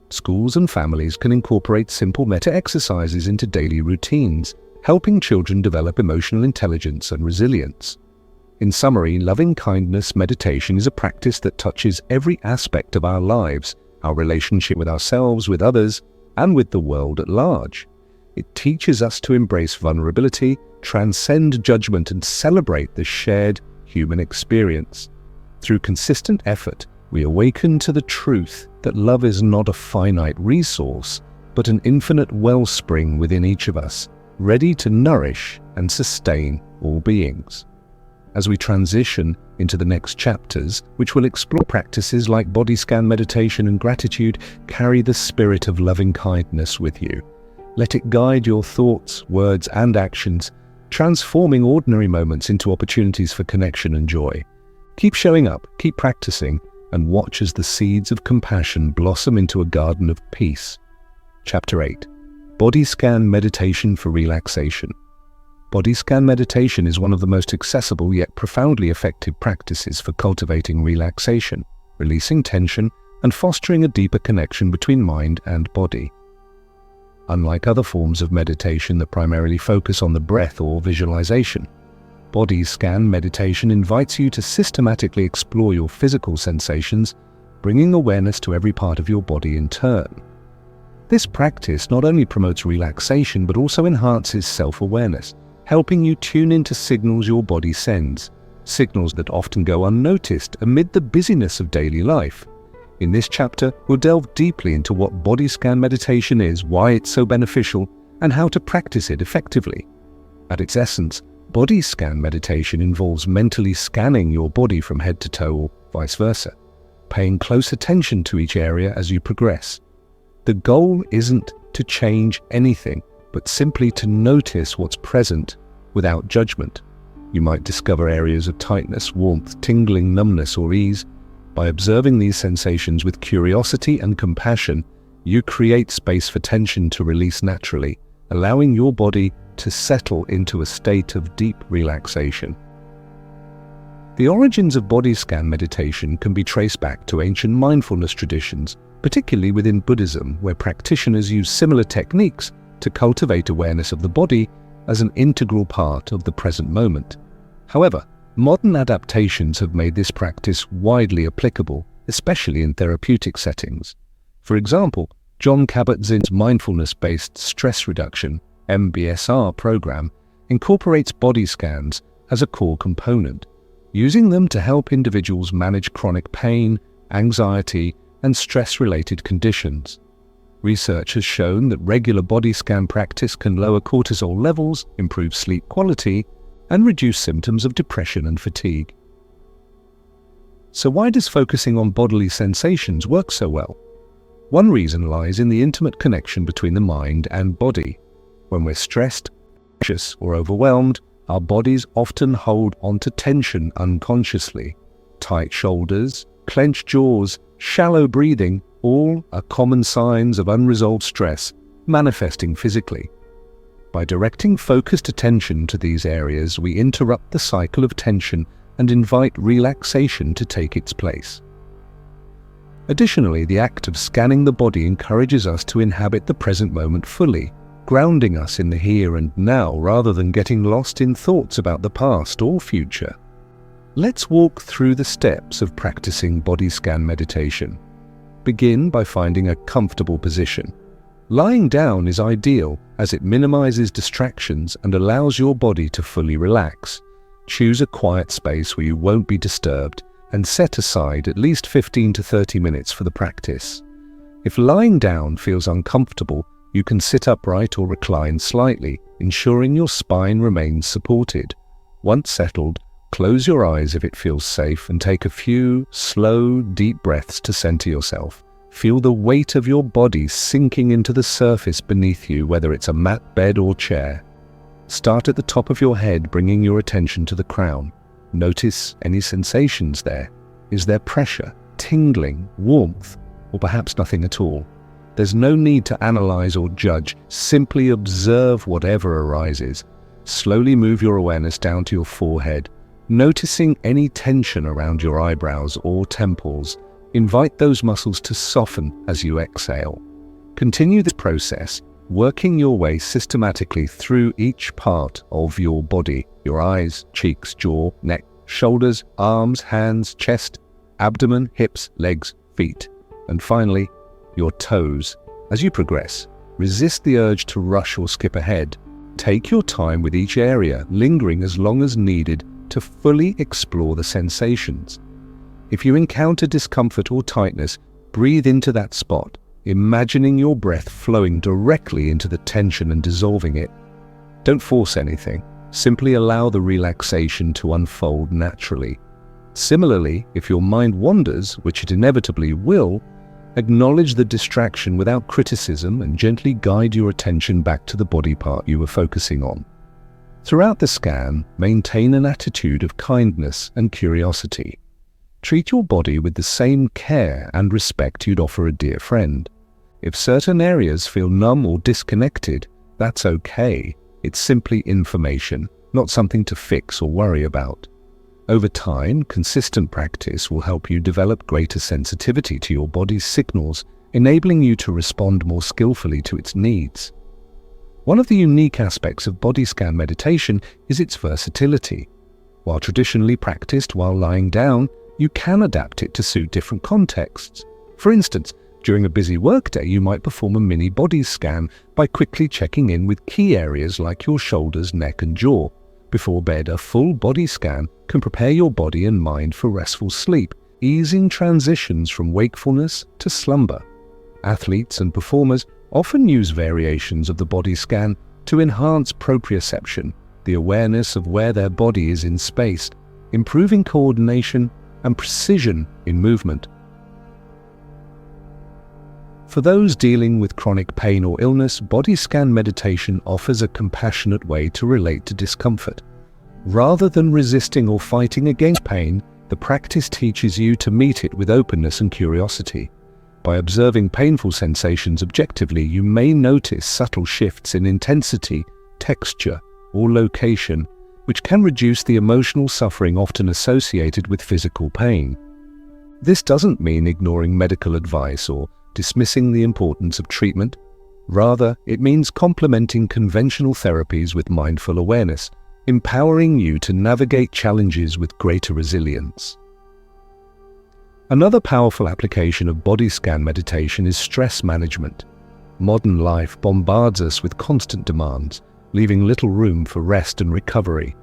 Schools and families can incorporate simple metta exercises into daily routines, helping children develop emotional intelligence and resilience. In summary, loving-kindness meditation is a practice that touches every aspect of our lives, our relationship with ourselves, with others, and with the world at large. It teaches us to embrace vulnerability, transcend judgment, and celebrate the shared human experience. Through consistent effort, we awaken to the truth that love is not a finite resource, but an infinite wellspring within each of us, ready to nourish and sustain all beings. As we transition into the next chapters, which will explore practices like body scan meditation and gratitude, carry the spirit of loving kindness with you. Let it guide your thoughts, words, and actions, transforming ordinary moments into opportunities for connection and joy. Keep showing up, keep practicing, and watch as the seeds of compassion blossom into a garden of peace. Chapter 8. Body Scan Meditation for Relaxation. Body scan meditation is one of the most accessible yet profoundly effective practices for cultivating relaxation, releasing tension, and fostering a deeper connection between mind and body. Unlike other forms of meditation that primarily focus on the breath or visualization, body scan meditation invites you to systematically explore your physical sensations, bringing awareness to every part of your body in turn. This practice not only promotes relaxation but also enhances self-awareness, helping you tune into signals your body sends, signals that often go unnoticed amid the busyness of daily life. In this chapter, we'll delve deeply into what body scan meditation is, why it's so beneficial, and how to practice it effectively. At its essence, body scan meditation involves mentally scanning your body from head to toe or vice versa, paying close attention to each area as you progress. The goal isn't to change anything, but simply to notice what's present without judgment. You might discover areas of tightness, warmth, tingling, numbness, or ease. By observing these sensations with curiosity and compassion, you create space for tension to release naturally, allowing your body to settle into a state of deep relaxation. The origins of body scan meditation can be traced back to ancient mindfulness traditions, particularly within Buddhism, where practitioners use similar techniques to cultivate awareness of the body as an integral part of the present moment. However, modern adaptations have made this practice widely applicable, especially in therapeutic settings. For example, John Kabat-Zinn's mindfulness-based stress reduction (MBSR) program incorporates body scans as a core component, using them to help individuals manage chronic pain, anxiety, and stress-related conditions. Research has shown that regular body scan practice can lower cortisol levels, improve sleep quality, and reduce symptoms of depression and fatigue. So why does focusing on bodily sensations work so well? One reason lies in the intimate connection between the mind and body. When we're stressed, anxious, or overwhelmed, our bodies often hold onto tension unconsciously. Tight shoulders, clenched jaws, shallow breathing, all are common signs of unresolved stress manifesting physically. By directing focused attention to these areas, we interrupt the cycle of tension and invite relaxation to take its place. Additionally, the act of scanning the body encourages us to inhabit the present moment fully, grounding us in the here and now rather than getting lost in thoughts about the past or future. Let's walk through the steps of practicing body scan meditation. Begin by finding a comfortable position. Lying down is ideal as it minimizes distractions and allows your body to fully relax. Choose a quiet space where you won't be disturbed, and set aside at least 15 to 30 minutes for the practice. If lying down feels uncomfortable, you can sit upright or recline slightly, ensuring your spine remains supported. Once settled, close your eyes if it feels safe and take a few slow, deep breaths to center yourself. Feel the weight of your body sinking into the surface beneath you, whether it's a mat, bed, or chair. Start at the top of your head, bringing your attention to the crown. Notice any sensations there. Is there pressure, tingling, warmth, or perhaps nothing at all? There's no need to analyze or judge. Simply observe whatever arises. Slowly move your awareness down to your forehead, noticing any tension around your eyebrows or temples. Invite those muscles to soften as you exhale. Continue this process, working your way systematically through each part of your body: your eyes, cheeks, jaw, neck, shoulders, arms, hands, chest, abdomen, hips, legs, feet, and finally, your toes. As you progress, resist the urge to rush or skip ahead. Take your time with each area, lingering as long as needed to fully explore the sensations. If you encounter discomfort or tightness, breathe into that spot, imagining your breath flowing directly into the tension and dissolving it. Don't force anything. Simply allow the relaxation to unfold naturally. Similarly, if your mind wanders, which it inevitably will, acknowledge the distraction without criticism and gently guide your attention back to the body part you were focusing on. Throughout the scan, maintain an attitude of kindness and curiosity. Treat your body with the same care and respect you'd offer a dear friend. If certain areas feel numb or disconnected, that's okay. It's simply information, not something to fix or worry about. Over time, consistent practice will help you develop greater sensitivity to your body's signals, enabling you to respond more skillfully to its needs. One of the unique aspects of body scan meditation is its versatility. While traditionally practiced while lying down, you can adapt it to suit different contexts. For instance, during a busy workday, you might perform a mini body scan by quickly checking in with key areas like your shoulders, neck, and jaw. Before bed, a full body scan can prepare your body and mind for restful sleep, easing transitions from wakefulness to slumber. Athletes and performers often use variations of the body scan to enhance proprioception, the awareness of where their body is in space, improving coordination and precision in movement. For those dealing with chronic pain or illness, body scan meditation offers a compassionate way to relate to discomfort. Rather than resisting or fighting against pain, the practice teaches you to meet it with openness and curiosity. By observing painful sensations objectively, you may notice subtle shifts in intensity, texture, or location, which can reduce the emotional suffering often associated with physical pain. This doesn't mean ignoring medical advice or dismissing the importance of treatment. Rather, it means complementing conventional therapies with mindful awareness, empowering you to navigate challenges with greater resilience. Another powerful application of body scan meditation is stress management. Modern life bombards us with constant demands, leaving little room for rest and recovery.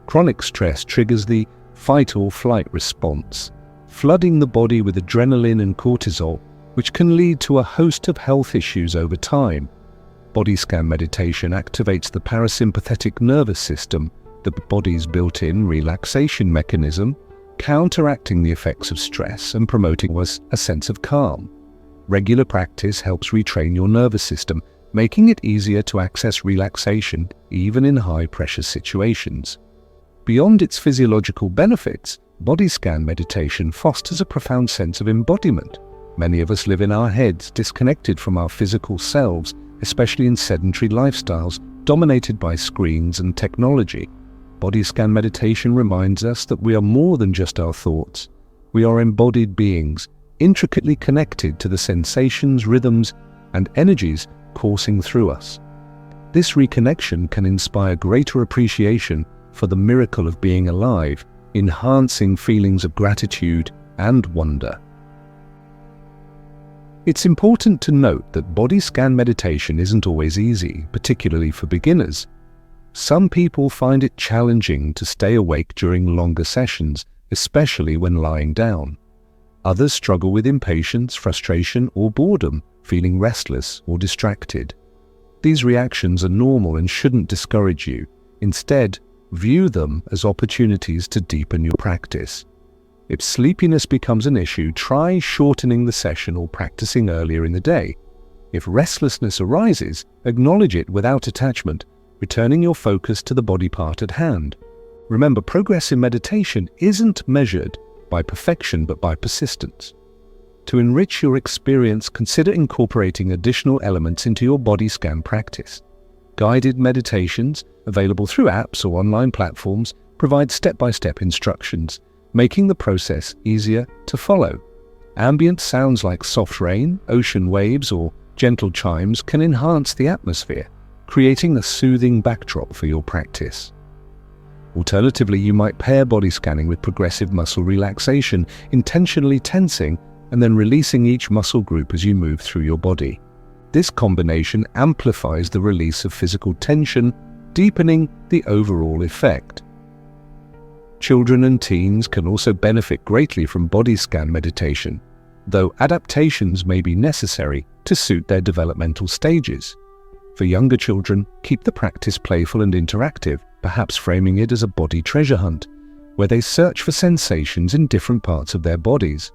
Chronic stress triggers the fight or flight response, flooding the body with adrenaline and cortisol, which can lead to a host of health issues over time. Body scan meditation activates the parasympathetic nervous system, the body's built-in relaxation mechanism, counteracting the effects of stress and promoting a sense of calm. Regular practice helps retrain your nervous system, making it easier to access relaxation even in high-pressure situations. Beyond its physiological benefits, body scan meditation fosters a profound sense of embodiment. Many of us live in our heads, disconnected from our physical selves, especially in sedentary lifestyles dominated by screens and technology. Body scan meditation reminds us that we are more than just our thoughts. We are embodied beings, intricately connected to the sensations, rhythms, and energies coursing through us. This reconnection can inspire greater appreciation for the miracle of being alive, enhancing feelings of gratitude and wonder. It's important to note that body scan meditation isn't always easy, particularly for beginners. Some people find it challenging to stay awake during longer sessions, especially when lying down. Others struggle with impatience, frustration, or boredom, feeling restless or distracted. These reactions are normal and shouldn't discourage you. Instead, view them as opportunities to deepen your practice. If sleepiness becomes an issue, try shortening the session or practicing earlier in the day. If restlessness arises, acknowledge it without attachment, returning your focus to the body part at hand. Remember, progress in meditation isn't measured by perfection but by persistence. To enrich your experience, consider incorporating additional elements into your body scan practice. Guided meditations, available through apps or online platforms, provide step-by-step instructions, making the process easier to follow. Ambient sounds like soft rain, ocean waves, or gentle chimes can enhance the atmosphere, creating a soothing backdrop for your practice. Alternatively, you might pair body scanning with progressive muscle relaxation, intentionally tensing and then releasing each muscle group as you move through your body. This combination amplifies the release of physical tension, deepening the overall effect. Children and teens can also benefit greatly from body scan meditation, though adaptations may be necessary to suit their developmental stages. For younger children, keep the practice playful and interactive, perhaps framing it as a body treasure hunt, where they search for sensations in different parts of their bodies.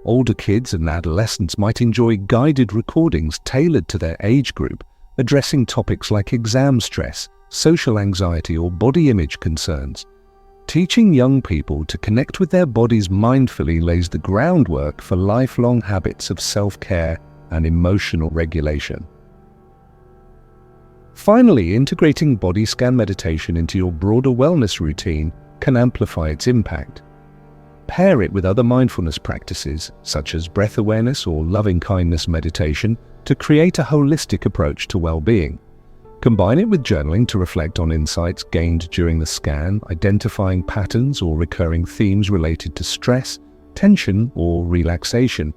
Older kids and adolescents might enjoy guided recordings tailored to their age group, addressing topics like exam stress, social anxiety, or body image concerns. Teaching young people to connect with their bodies mindfully lays the groundwork for lifelong habits of self-care and emotional regulation. Finally, integrating body scan meditation into your broader wellness routine can amplify its impact. Pair it with other mindfulness practices, such as breath awareness or loving-kindness meditation, to create a holistic approach to well-being. Combine it with journaling to reflect on insights gained during the scan, identifying patterns or recurring themes related to stress, tension, or relaxation.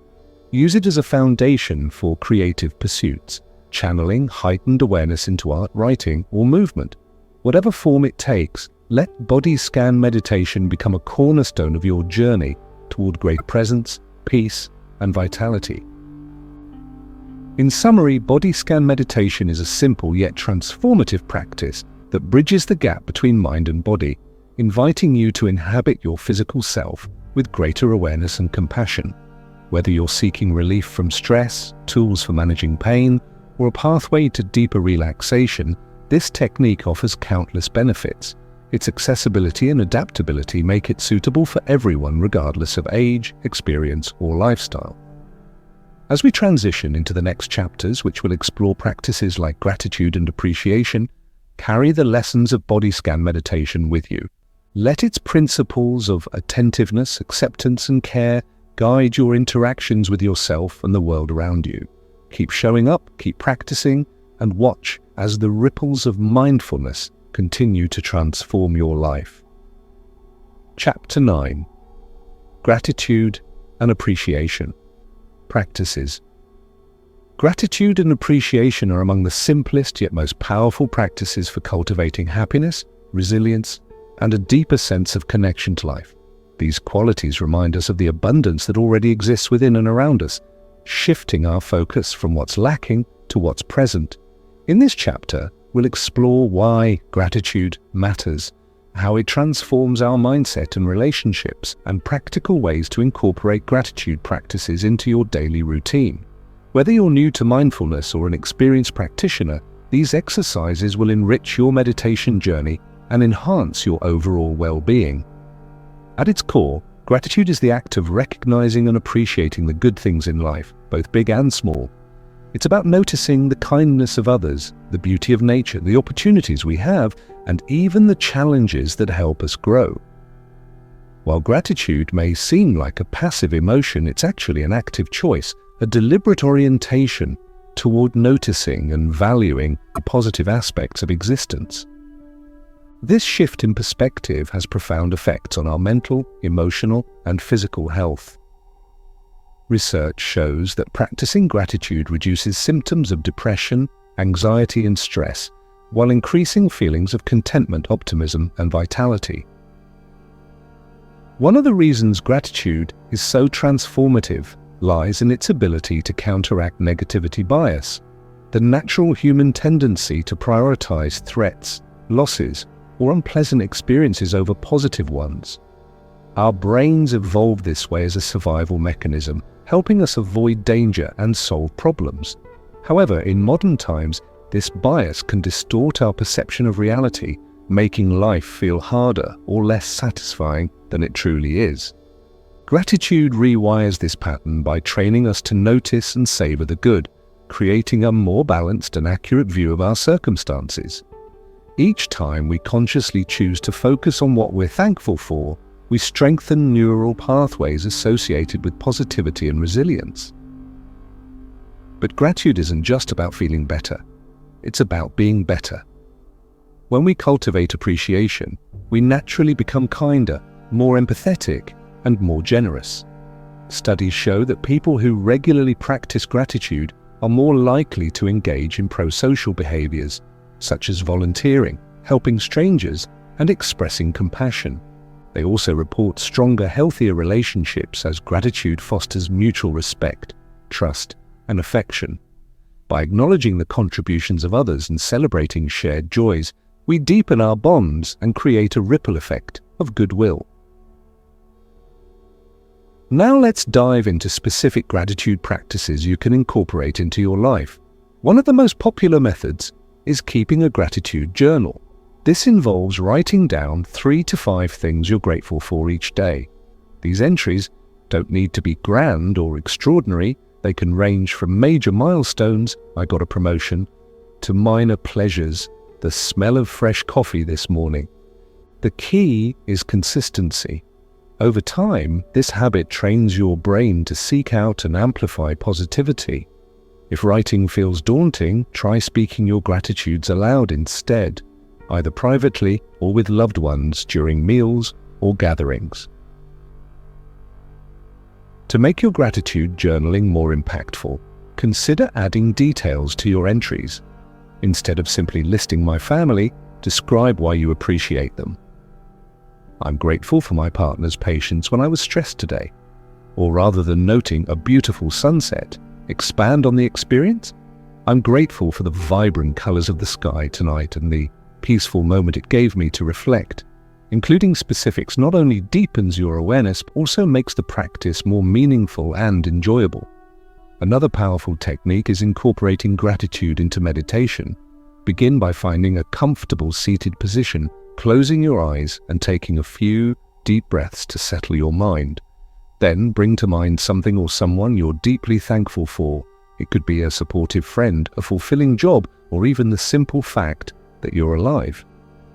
Use it as a foundation for creative pursuits, channeling heightened awareness into art, writing, or movement. Whatever form it takes, let body scan meditation become a cornerstone of your journey toward great presence, peace, and vitality. In summary, body scan meditation is a simple yet transformative practice that bridges the gap between mind and body, inviting you to inhabit your physical self with greater awareness and compassion. Whether you're seeking relief from stress, tools for managing pain, or a pathway to deeper relaxation, this technique offers countless benefits. Its accessibility and adaptability make it suitable for everyone regardless of age, experience, or lifestyle. As we transition into the next chapters, which will explore practices like gratitude and appreciation, carry the lessons of body scan meditation with you. Let its principles of attentiveness, acceptance, and care guide your interactions with yourself and the world around you. Keep showing up, keep practicing, and watch as the ripples of mindfulness continue to transform your life. Chapter 9. Gratitude and Appreciation. Practices. Gratitude and appreciation are among the simplest yet most powerful practices for cultivating happiness, resilience, and a deeper sense of connection to life. These qualities remind us of the abundance that already exists within and around us, shifting our focus from what's lacking to what's present. In this chapter, we'll explore why gratitude matters, how it transforms our mindset and relationships, and practical ways to incorporate gratitude practices into your daily routine. Whether you're new to mindfulness or an experienced practitioner, these exercises will enrich your meditation journey and enhance your overall well-being. At its core, gratitude is the act of recognizing and appreciating the good things in life, both big and small. It's about noticing the kindness of others, the beauty of nature, the opportunities we have, and even the challenges that help us grow. While gratitude may seem like a passive emotion, it's actually an active choice, a deliberate orientation toward noticing and valuing the positive aspects of existence. This shift in perspective has profound effects on our mental, emotional, and physical health. Research shows that practicing gratitude reduces symptoms of depression, anxiety, and stress, while increasing feelings of contentment, optimism, and vitality. One of the reasons gratitude is so transformative lies in its ability to counteract negativity bias, the natural human tendency to prioritize threats, losses, or unpleasant experiences over positive ones. Our brains evolved this way as a survival mechanism, helping us avoid danger and solve problems. However, in modern times, this bias can distort our perception of reality, making life feel harder or less satisfying than it truly is. Gratitude rewires this pattern by training us to notice and savor the good, creating a more balanced and accurate view of our circumstances. Each time we consciously choose to focus on what we're thankful for, we strengthen neural pathways associated with positivity and resilience. But gratitude isn't just about feeling better. It's about being better. When we cultivate appreciation, we naturally become kinder, more empathetic, and more generous. Studies show that people who regularly practice gratitude are more likely to engage in pro-social behaviors, such as volunteering, helping strangers, and expressing compassion. They also report stronger, healthier relationships as gratitude fosters mutual respect, trust, and affection. By acknowledging the contributions of others and celebrating shared joys, we deepen our bonds and create a ripple effect of goodwill. Now let's dive into specific gratitude practices you can incorporate into your life. One of the most popular methods is keeping a gratitude journal. This involves writing down 3 to 5 things you're grateful for each day. These entries don't need to be grand or extraordinary. They can range from major milestones, I got a promotion, to minor pleasures, the smell of fresh coffee this morning. The key is consistency. Over time, this habit trains your brain to seek out and amplify positivity. If writing feels daunting, try speaking your gratitudes aloud instead, either privately or with loved ones during meals or gatherings. To make your gratitude journaling more impactful, consider adding details to your entries. Instead of simply listing my family, describe why you appreciate them. I'm grateful for my partner's patience when I was stressed today. Or rather than noting a beautiful sunset, expand on the experience. I'm grateful for the vibrant colors of the sky tonight and the peaceful moment it gave me to reflect. Including specifics not only deepens your awareness, but also makes the practice more meaningful and enjoyable. Another powerful technique is incorporating gratitude into meditation. Begin by finding a comfortable seated position, closing your eyes and taking a few deep breaths to settle your mind. Then bring to mind something or someone you're deeply thankful for. It could be a supportive friend, a fulfilling job, or even the simple fact that you're alive.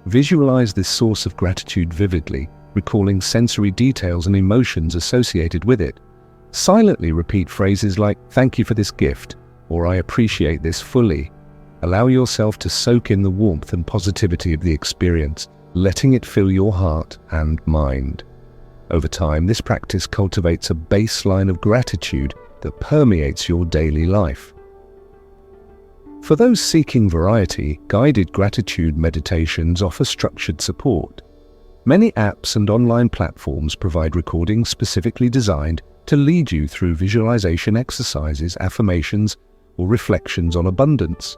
Visualize this source of gratitude vividly, recalling sensory details and emotions associated with it. Silently repeat phrases like, "Thank you for this gift," or "I appreciate this fully." Allow yourself to soak in the warmth and positivity of the experience, letting it fill your heart and mind. Over time, this practice cultivates a baseline of gratitude that permeates your daily life. For those seeking variety, guided gratitude meditations offer structured support. Many apps and online platforms provide recordings specifically designed to lead you through visualization exercises, affirmations, or reflections on abundance.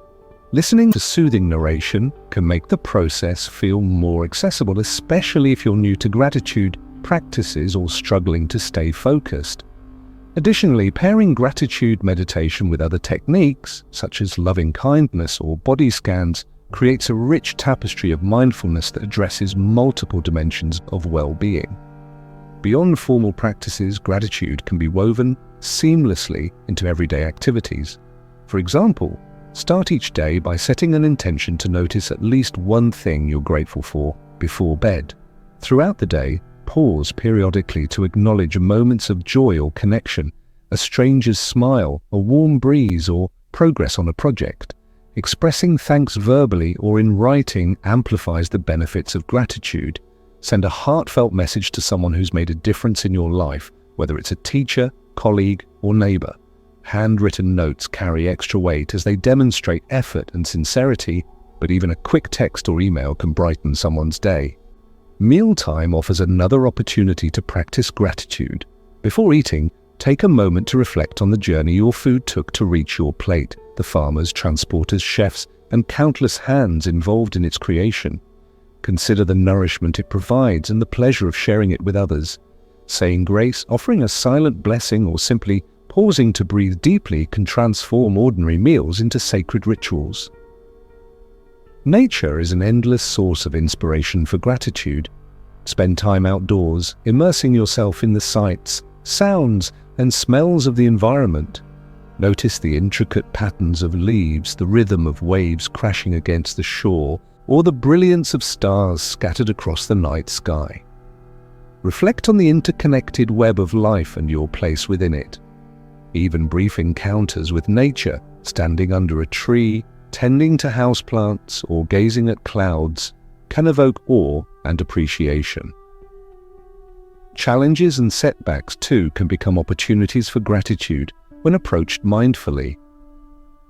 Listening to soothing narration can make the process feel more accessible, especially if you're new to gratitude practices or struggling to stay focused. Additionally, pairing gratitude meditation with other techniques, such as loving kindness or body scans, creates a rich tapestry of mindfulness that addresses multiple dimensions of well-being. Beyond formal practices, gratitude can be woven seamlessly into everyday activities. For example, start each day by setting an intention to notice at least one thing you're grateful for before bed. Throughout the day, pause periodically to acknowledge moments of joy or connection, a stranger's smile, a warm breeze, or progress on a project. Expressing thanks verbally or in writing amplifies the benefits of gratitude. Send a heartfelt message to someone who's made a difference in your life, whether it's a teacher, colleague, or neighbor. Handwritten notes carry extra weight as they demonstrate effort and sincerity, but even a quick text or email can brighten someone's day. Mealtime offers another opportunity to practice gratitude. Before eating, take a moment to reflect on the journey your food took to reach your plate, the farmers, transporters, chefs, and countless hands involved in its creation. Consider the nourishment it provides and the pleasure of sharing it with others. Saying grace, offering a silent blessing, or simply pausing to breathe deeply can transform ordinary meals into sacred rituals. Nature is an endless source of inspiration for gratitude. Spend time outdoors, immersing yourself in the sights, sounds, and smells of the environment. Notice the intricate patterns of leaves, the rhythm of waves crashing against the shore, or the brilliance of stars scattered across the night sky. Reflect on the interconnected web of life and your place within it. Even brief encounters with nature, standing under a tree, tending to houseplants, or gazing at clouds, can evoke awe and appreciation. Challenges and setbacks, too, can become opportunities for gratitude when approached mindfully.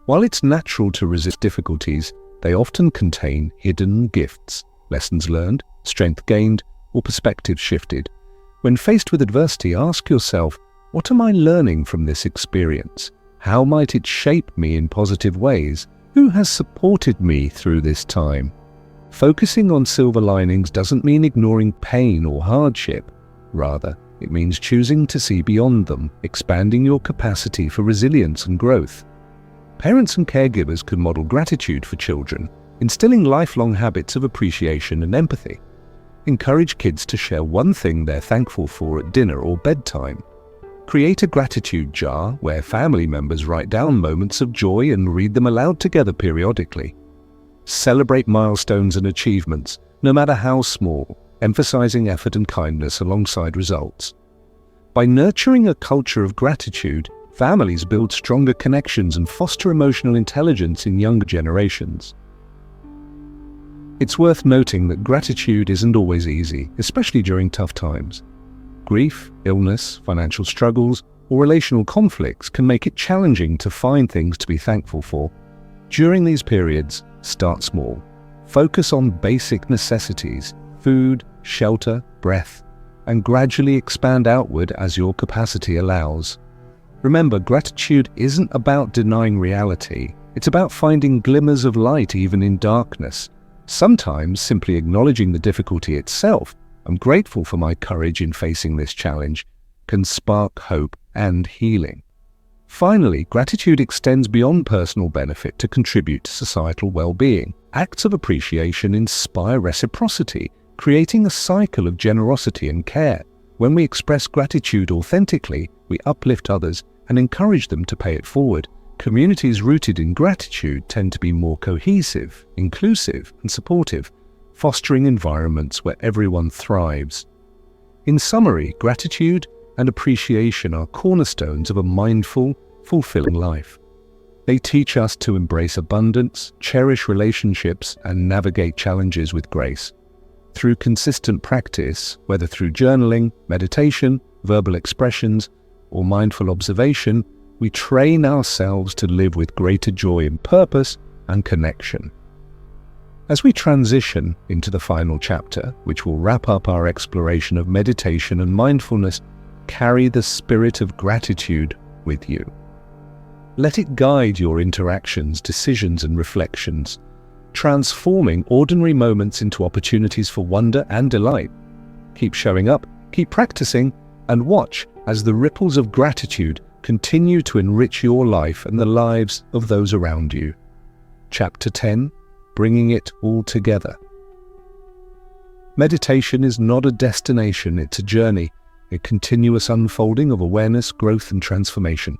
While it's natural to resist difficulties, they often contain hidden gifts, lessons learned, strength gained, or perspective shifted. When faced with adversity, ask yourself, what am I learning from this experience? How might it shape me in positive ways? Who has supported me through this time? Focusing on silver linings doesn't mean ignoring pain or hardship. Rather, it means choosing to see beyond them, expanding your capacity for resilience and growth. Parents and caregivers can model gratitude for children, instilling lifelong habits of appreciation and empathy. Encourage kids to share one thing they're thankful for at dinner or bedtime. Create a gratitude jar where family members write down moments of joy and read them aloud together periodically. Celebrate milestones and achievements, no matter how small, emphasizing effort and kindness alongside results. By nurturing a culture of gratitude, families build stronger connections and foster emotional intelligence in younger generations. It's worth noting that gratitude isn't always easy, especially during tough times. Grief, illness, financial struggles, or relational conflicts can make it challenging to find things to be thankful for. During these periods, start small. Focus on basic necessities, food, shelter, breath, and gradually expand outward as your capacity allows. Remember, gratitude isn't about denying reality. It's about finding glimmers of light even in darkness. Sometimes simply acknowledging the difficulty itself, I'm grateful for my courage in facing this challenge, can spark hope and healing. Finally, gratitude extends beyond personal benefit to contribute to societal well-being. Acts of appreciation inspire reciprocity, creating a cycle of generosity and care. When we express gratitude authentically, we uplift others and encourage them to pay it forward. Communities rooted in gratitude tend to be more cohesive, inclusive, and supportive, fostering environments where everyone thrives. In summary, gratitude and appreciation are cornerstones of a mindful, fulfilling life. They teach us to embrace abundance, cherish relationships, and navigate challenges with grace. Through consistent practice, whether through journaling, meditation, verbal expressions, or mindful observation, we train ourselves to live with greater joy and purpose and connection. As we transition into the final chapter, which will wrap up our exploration of meditation and mindfulness, carry the spirit of gratitude with you. Let it guide your interactions, decisions, and reflections, transforming ordinary moments into opportunities for wonder and delight. Keep showing up, keep practicing, and watch as the ripples of gratitude continue to enrich your life and the lives of those around you. Chapter 10. Bringing it all together. Meditation is not a destination, it's a journey, a continuous unfolding of awareness, growth, and transformation.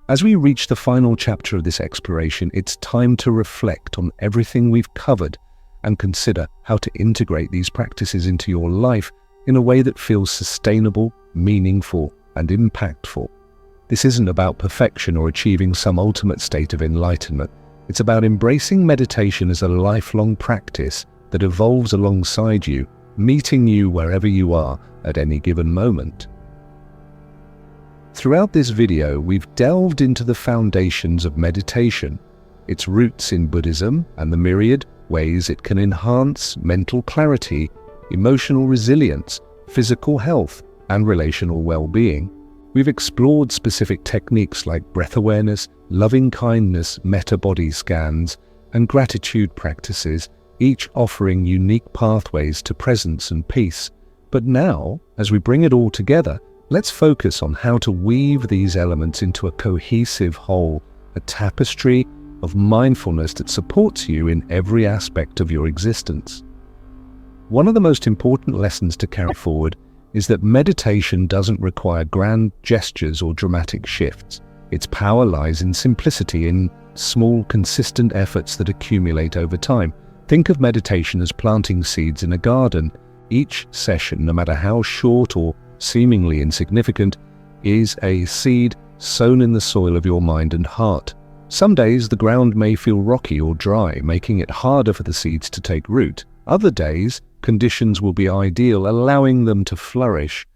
As we reach the final chapter of this exploration, it's time to reflect on everything we've covered and consider how to integrate these practices into your life in a way that feels sustainable, meaningful, and impactful. This isn't about perfection or achieving some ultimate state of enlightenment. It's about embracing meditation as a lifelong practice that evolves alongside you, meeting you wherever you are at any given moment. Throughout this video, we've delved into the foundations of meditation, its roots in Buddhism, and the myriad ways it can enhance mental clarity, emotional resilience, physical health, and relational well-being. We've explored specific techniques like breath awareness, loving kindness, meta-body scans, and gratitude practices, each offering unique pathways to presence and peace. But now, as we bring it all together, let's focus on how to weave these elements into a cohesive whole, a tapestry of mindfulness that supports you in every aspect of your existence. One of the most important lessons to carry forward is that meditation doesn't require grand gestures or dramatic shifts. Its power lies in simplicity, in small, consistent efforts that accumulate over time. Think of meditation as planting seeds in a garden. Each session, no matter how short or seemingly insignificant, is a seed sown in the soil of your mind and heart. Some days the ground may feel rocky or dry, making it harder for the seeds to take root. Other days, conditions will be ideal, allowing them to flourish.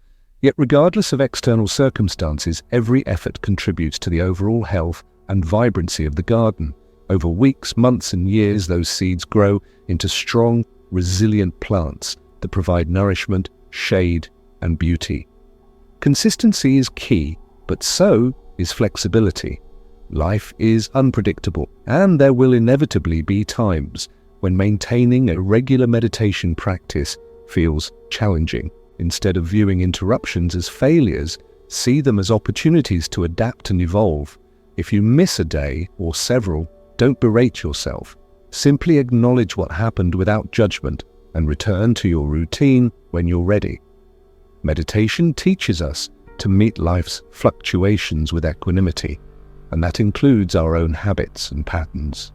Yet regardless of external circumstances, every effort contributes to the overall health and vibrancy of the garden. Over weeks, months, and years, those seeds grow into strong, resilient plants that provide nourishment, shade, and beauty. Consistency is key, but so is flexibility. Life is unpredictable, and there will inevitably be times when maintaining a regular meditation practice feels challenging. Instead of viewing interruptions as failures, see them as opportunities to adapt and evolve. If you miss a day or several, don't berate yourself. Simply acknowledge what happened without judgment and return to your routine when you're ready. Meditation teaches us to meet life's fluctuations with equanimity, and that includes our own habits and patterns.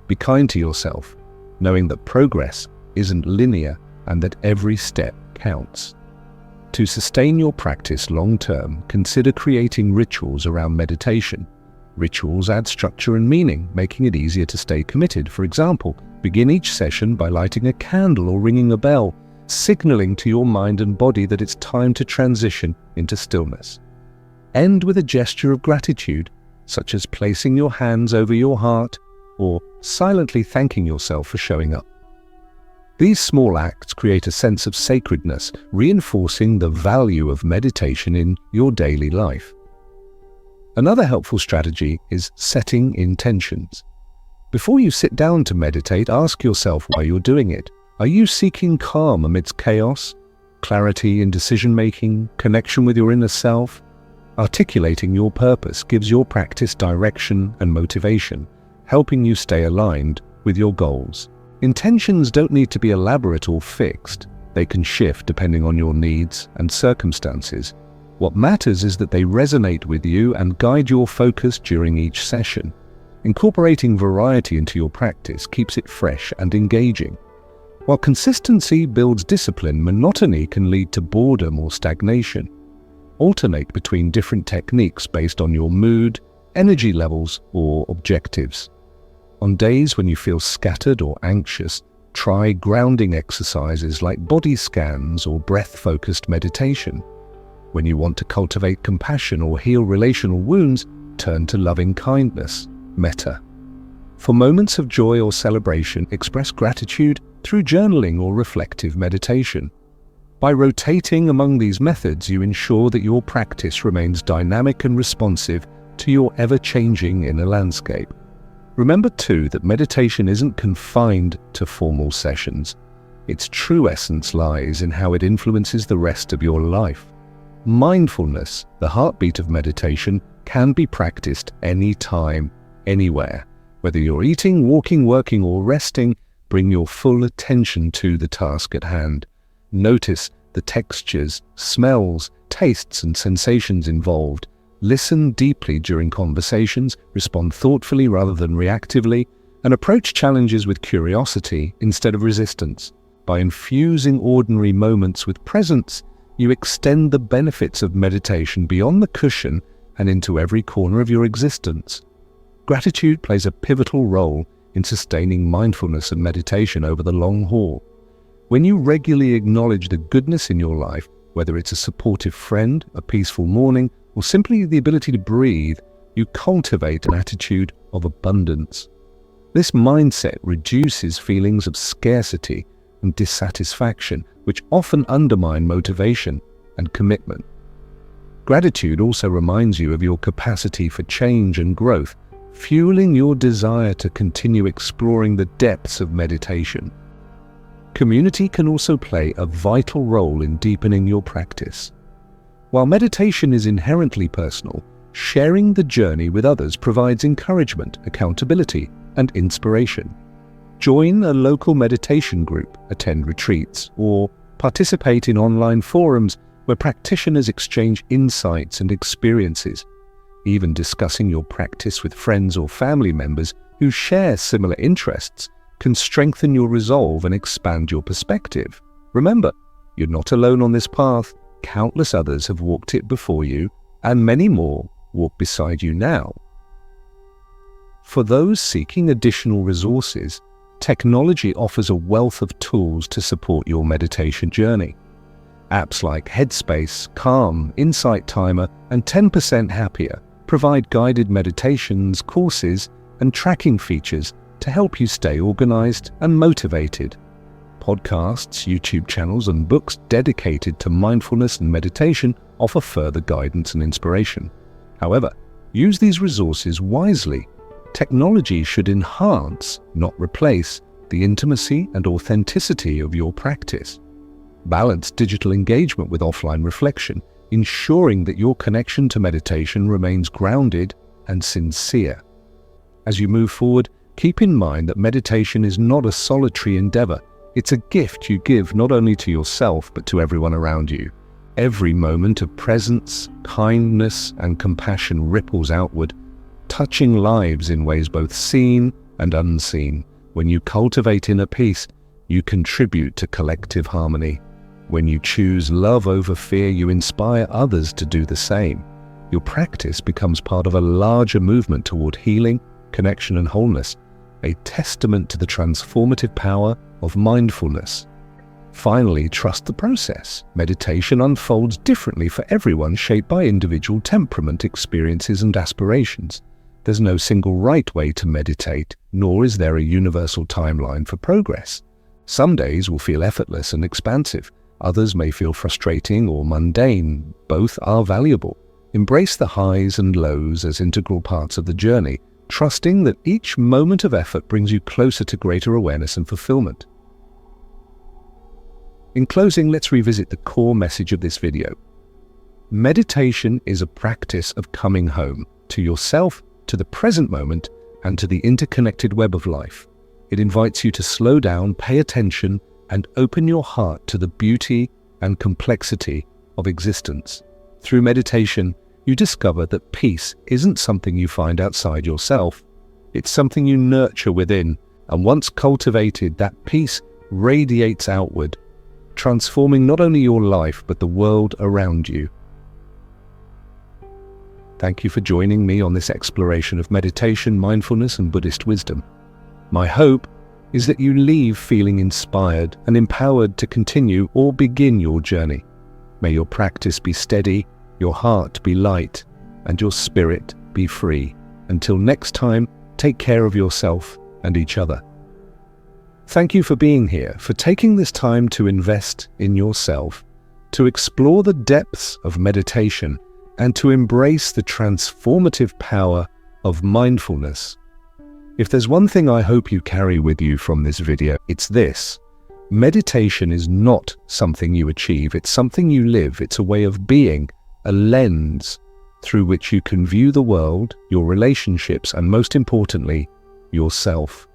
Be kind to yourself, knowing that progress isn't linear and that every step counts. To sustain your practice long-term, consider creating rituals around meditation. Rituals add structure and meaning, making it easier to stay committed. For example, begin each session by lighting a candle or ringing a bell, signaling to your mind and body that it's time to transition into stillness. End with a gesture of gratitude, such as placing your hands over your heart or silently thanking yourself for showing up. These small acts create a sense of sacredness, reinforcing the value of meditation in your daily life. Another helpful strategy is setting intentions. Before you sit down to meditate, ask yourself why you're doing it. Are you seeking calm amidst chaos, clarity in decision-making, connection with your inner self? Articulating your purpose gives your practice direction and motivation, helping you stay aligned with your goals. Intentions don't need to be elaborate or fixed. They can shift depending on your needs and circumstances. What matters is that they resonate with you and guide your focus during each session. Incorporating variety into your practice keeps it fresh and engaging. While consistency builds discipline, monotony can lead to boredom or stagnation. Alternate between different techniques based on your mood, energy levels, or objectives. On days when you feel scattered or anxious, try grounding exercises like body scans or breath-focused meditation. When you want to cultivate compassion or heal relational wounds, turn to loving kindness, metta. For moments of joy or celebration, express gratitude through journaling or reflective meditation. By rotating among these methods, you ensure that your practice remains dynamic and responsive to your ever-changing inner landscape. Remember too that meditation isn't confined to formal sessions. Its true essence lies in how it influences the rest of your life. Mindfulness, the heartbeat of meditation, can be practiced anytime, anywhere. Whether you're eating, walking, working, or resting, bring your full attention to the task at hand. Notice the textures, smells, tastes, and sensations involved. Listen deeply during conversations, respond thoughtfully rather than reactively, and approach challenges with curiosity instead of resistance. By infusing ordinary moments with presence, you extend the benefits of meditation beyond the cushion and into every corner of your existence. Gratitude plays a pivotal role in sustaining mindfulness and meditation over the long haul. When you regularly acknowledge the goodness in your life, whether it's a supportive friend, a peaceful morning, or simply the ability to breathe, you cultivate an attitude of abundance. This mindset reduces feelings of scarcity and dissatisfaction, which often undermine motivation and commitment. Gratitude also reminds you of your capacity for change and growth, fueling your desire to continue exploring the depths of meditation. Community can also play a vital role in deepening your practice. While meditation is inherently personal, sharing the journey with others provides encouragement, accountability, and inspiration. Join a local meditation group, attend retreats, or participate in online forums where practitioners exchange insights and experiences. Even discussing your practice with friends or family members who share similar interests can strengthen your resolve and expand your perspective. Remember, you're not alone on this path. Countless others have walked it before you, and many more walk beside you now. For those seeking additional resources, technology offers a wealth of tools to support your meditation journey. Apps like Headspace, Calm, Insight Timer, and 10% Happier provide guided meditations, courses, and tracking features to help you stay organized and motivated. Podcasts, YouTube channels, and books dedicated to mindfulness and meditation offer further guidance and inspiration. However, use these resources wisely. Technology should enhance, not replace, the intimacy and authenticity of your practice. Balance digital engagement with offline reflection, ensuring that your connection to meditation remains grounded and sincere. As you move forward, keep in mind that meditation is not a solitary endeavor. It's a gift you give not only to yourself but to everyone around you. Every moment of presence, kindness, and compassion ripples outward, touching lives in ways both seen and unseen. When you cultivate inner peace, you contribute to collective harmony. When you choose love over fear, you inspire others to do the same. Your practice becomes part of a larger movement toward healing, connection, and wholeness, a testament to the transformative power of mindfulness. Finally, trust the process. Meditation unfolds differently for everyone, shaped by individual temperament, experiences, and aspirations. There's no single right way to meditate, nor is there a universal timeline for progress. Some days will feel effortless and expansive. Others may feel frustrating or mundane. Both are valuable. Embrace the highs and lows as integral parts of the journey, trusting that each moment of effort brings you closer to greater awareness and fulfillment. In closing, let's revisit the core message of this video. Meditation is a practice of coming home to yourself, to the present moment, and to the interconnected web of life. It invites you to slow down, pay attention, and open your heart to the beauty and complexity of existence. Through meditation, you discover that peace isn't something you find outside yourself. It's something you nurture within, and once cultivated, that peace radiates outward, transforming not only your life but the world around you. Thank you for joining me on this exploration of meditation, mindfulness, and Buddhist wisdom. My hope is that you leave feeling inspired and empowered to continue or begin your journey. May your practice be steady, your heart be light, and your spirit be free. Until next time, take care of yourself and each other. Thank you for being here, for taking this time to invest in yourself, to explore the depths of meditation, and to embrace the transformative power of mindfulness. If there's one thing I hope you carry with you from this video, it's this. Meditation is not something you achieve, it's something you live. It's a way of being, a lens through which you can view the world, your relationships, and most importantly, yourself.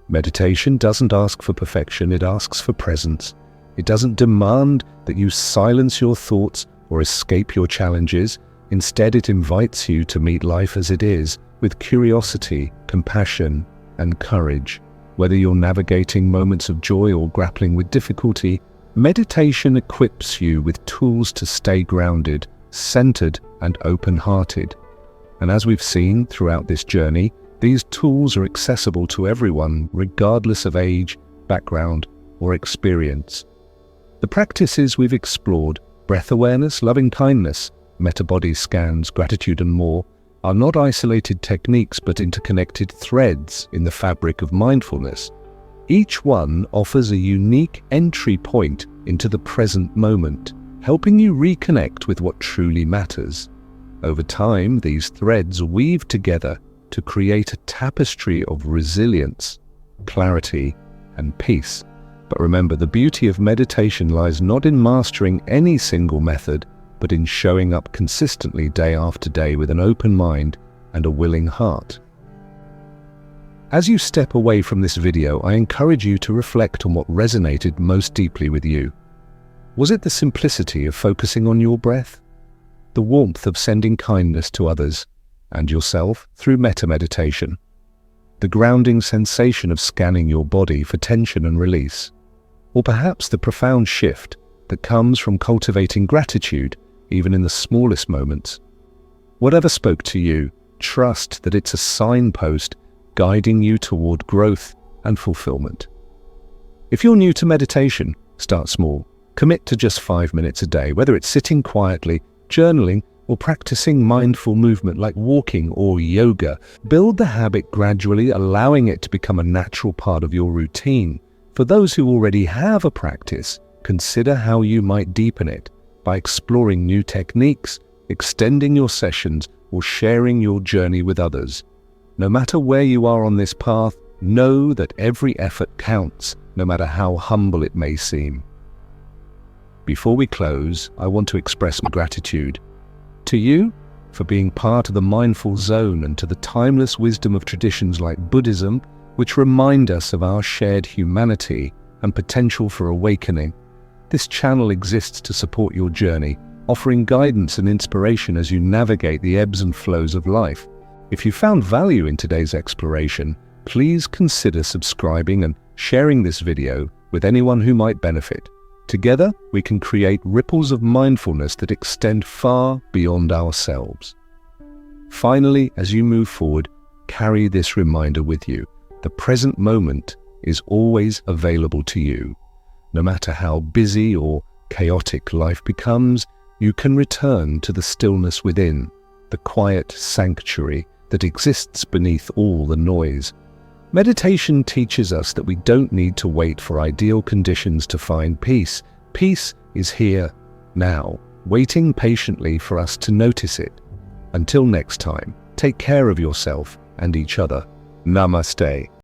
Meditation doesn't ask for perfection, it asks for presence. It doesn't demand that you silence your thoughts or escape your challenges. Instead, it invites you to meet life as it is, with curiosity, compassion, and courage. Whether you're navigating moments of joy or grappling with difficulty, meditation equips you with tools to stay grounded, centered, and open-hearted. And as we've seen throughout this journey, these tools are accessible to everyone, regardless of age, background, or experience. The practices we've explored, breath awareness, loving kindness, meta-body scans, gratitude, and more, are not isolated techniques but interconnected threads in the fabric of mindfulness. Each one offers a unique entry point into the present moment, helping you reconnect with what truly matters. Over time, these threads weave together to create a tapestry of resilience, clarity, and peace. But remember, the beauty of meditation lies not in mastering any single method, but in showing up consistently day after day with an open mind and a willing heart. As you step away from this video, I encourage you to reflect on what resonated most deeply with you. Was it the simplicity of focusing on your breath? The warmth of sending kindness to others and yourself through metta meditation? The grounding sensation of scanning your body for tension and release? Or perhaps the profound shift that comes from cultivating gratitude even in the smallest moments? Whatever spoke to you, trust that it's a signpost guiding you toward growth and fulfillment. If you're new to meditation, start small. Commit to just 5 minutes a day, whether it's sitting quietly, journaling, or practicing mindful movement like walking or yoga. Build the habit gradually, allowing it to become a natural part of your routine. For those who already have a practice, consider how you might deepen it by exploring new techniques, extending your sessions, or sharing your journey with others. No matter where you are on this path, know that every effort counts, no matter how humble it may seem. Before we close, I want to express my gratitude to you for being part of the mindful zone, and to the timeless wisdom of traditions like Buddhism, which remind us of our shared humanity and potential for awakening. This channel exists to support your journey, offering guidance and inspiration as you navigate the ebbs and flows of life. If you found value in today's exploration, please consider subscribing and sharing this video with anyone who might benefit. Together, we can create ripples of mindfulness that extend far beyond ourselves. Finally, as you move forward, carry this reminder with you. The present moment is always available to you. No matter how busy or chaotic life becomes, you can return to the stillness within, the quiet sanctuary that exists beneath all the noise. Meditation teaches us that we don't need to wait for ideal conditions to find peace. Peace is here, now, waiting patiently for us to notice it. Until next time, take care of yourself and each other. Namaste.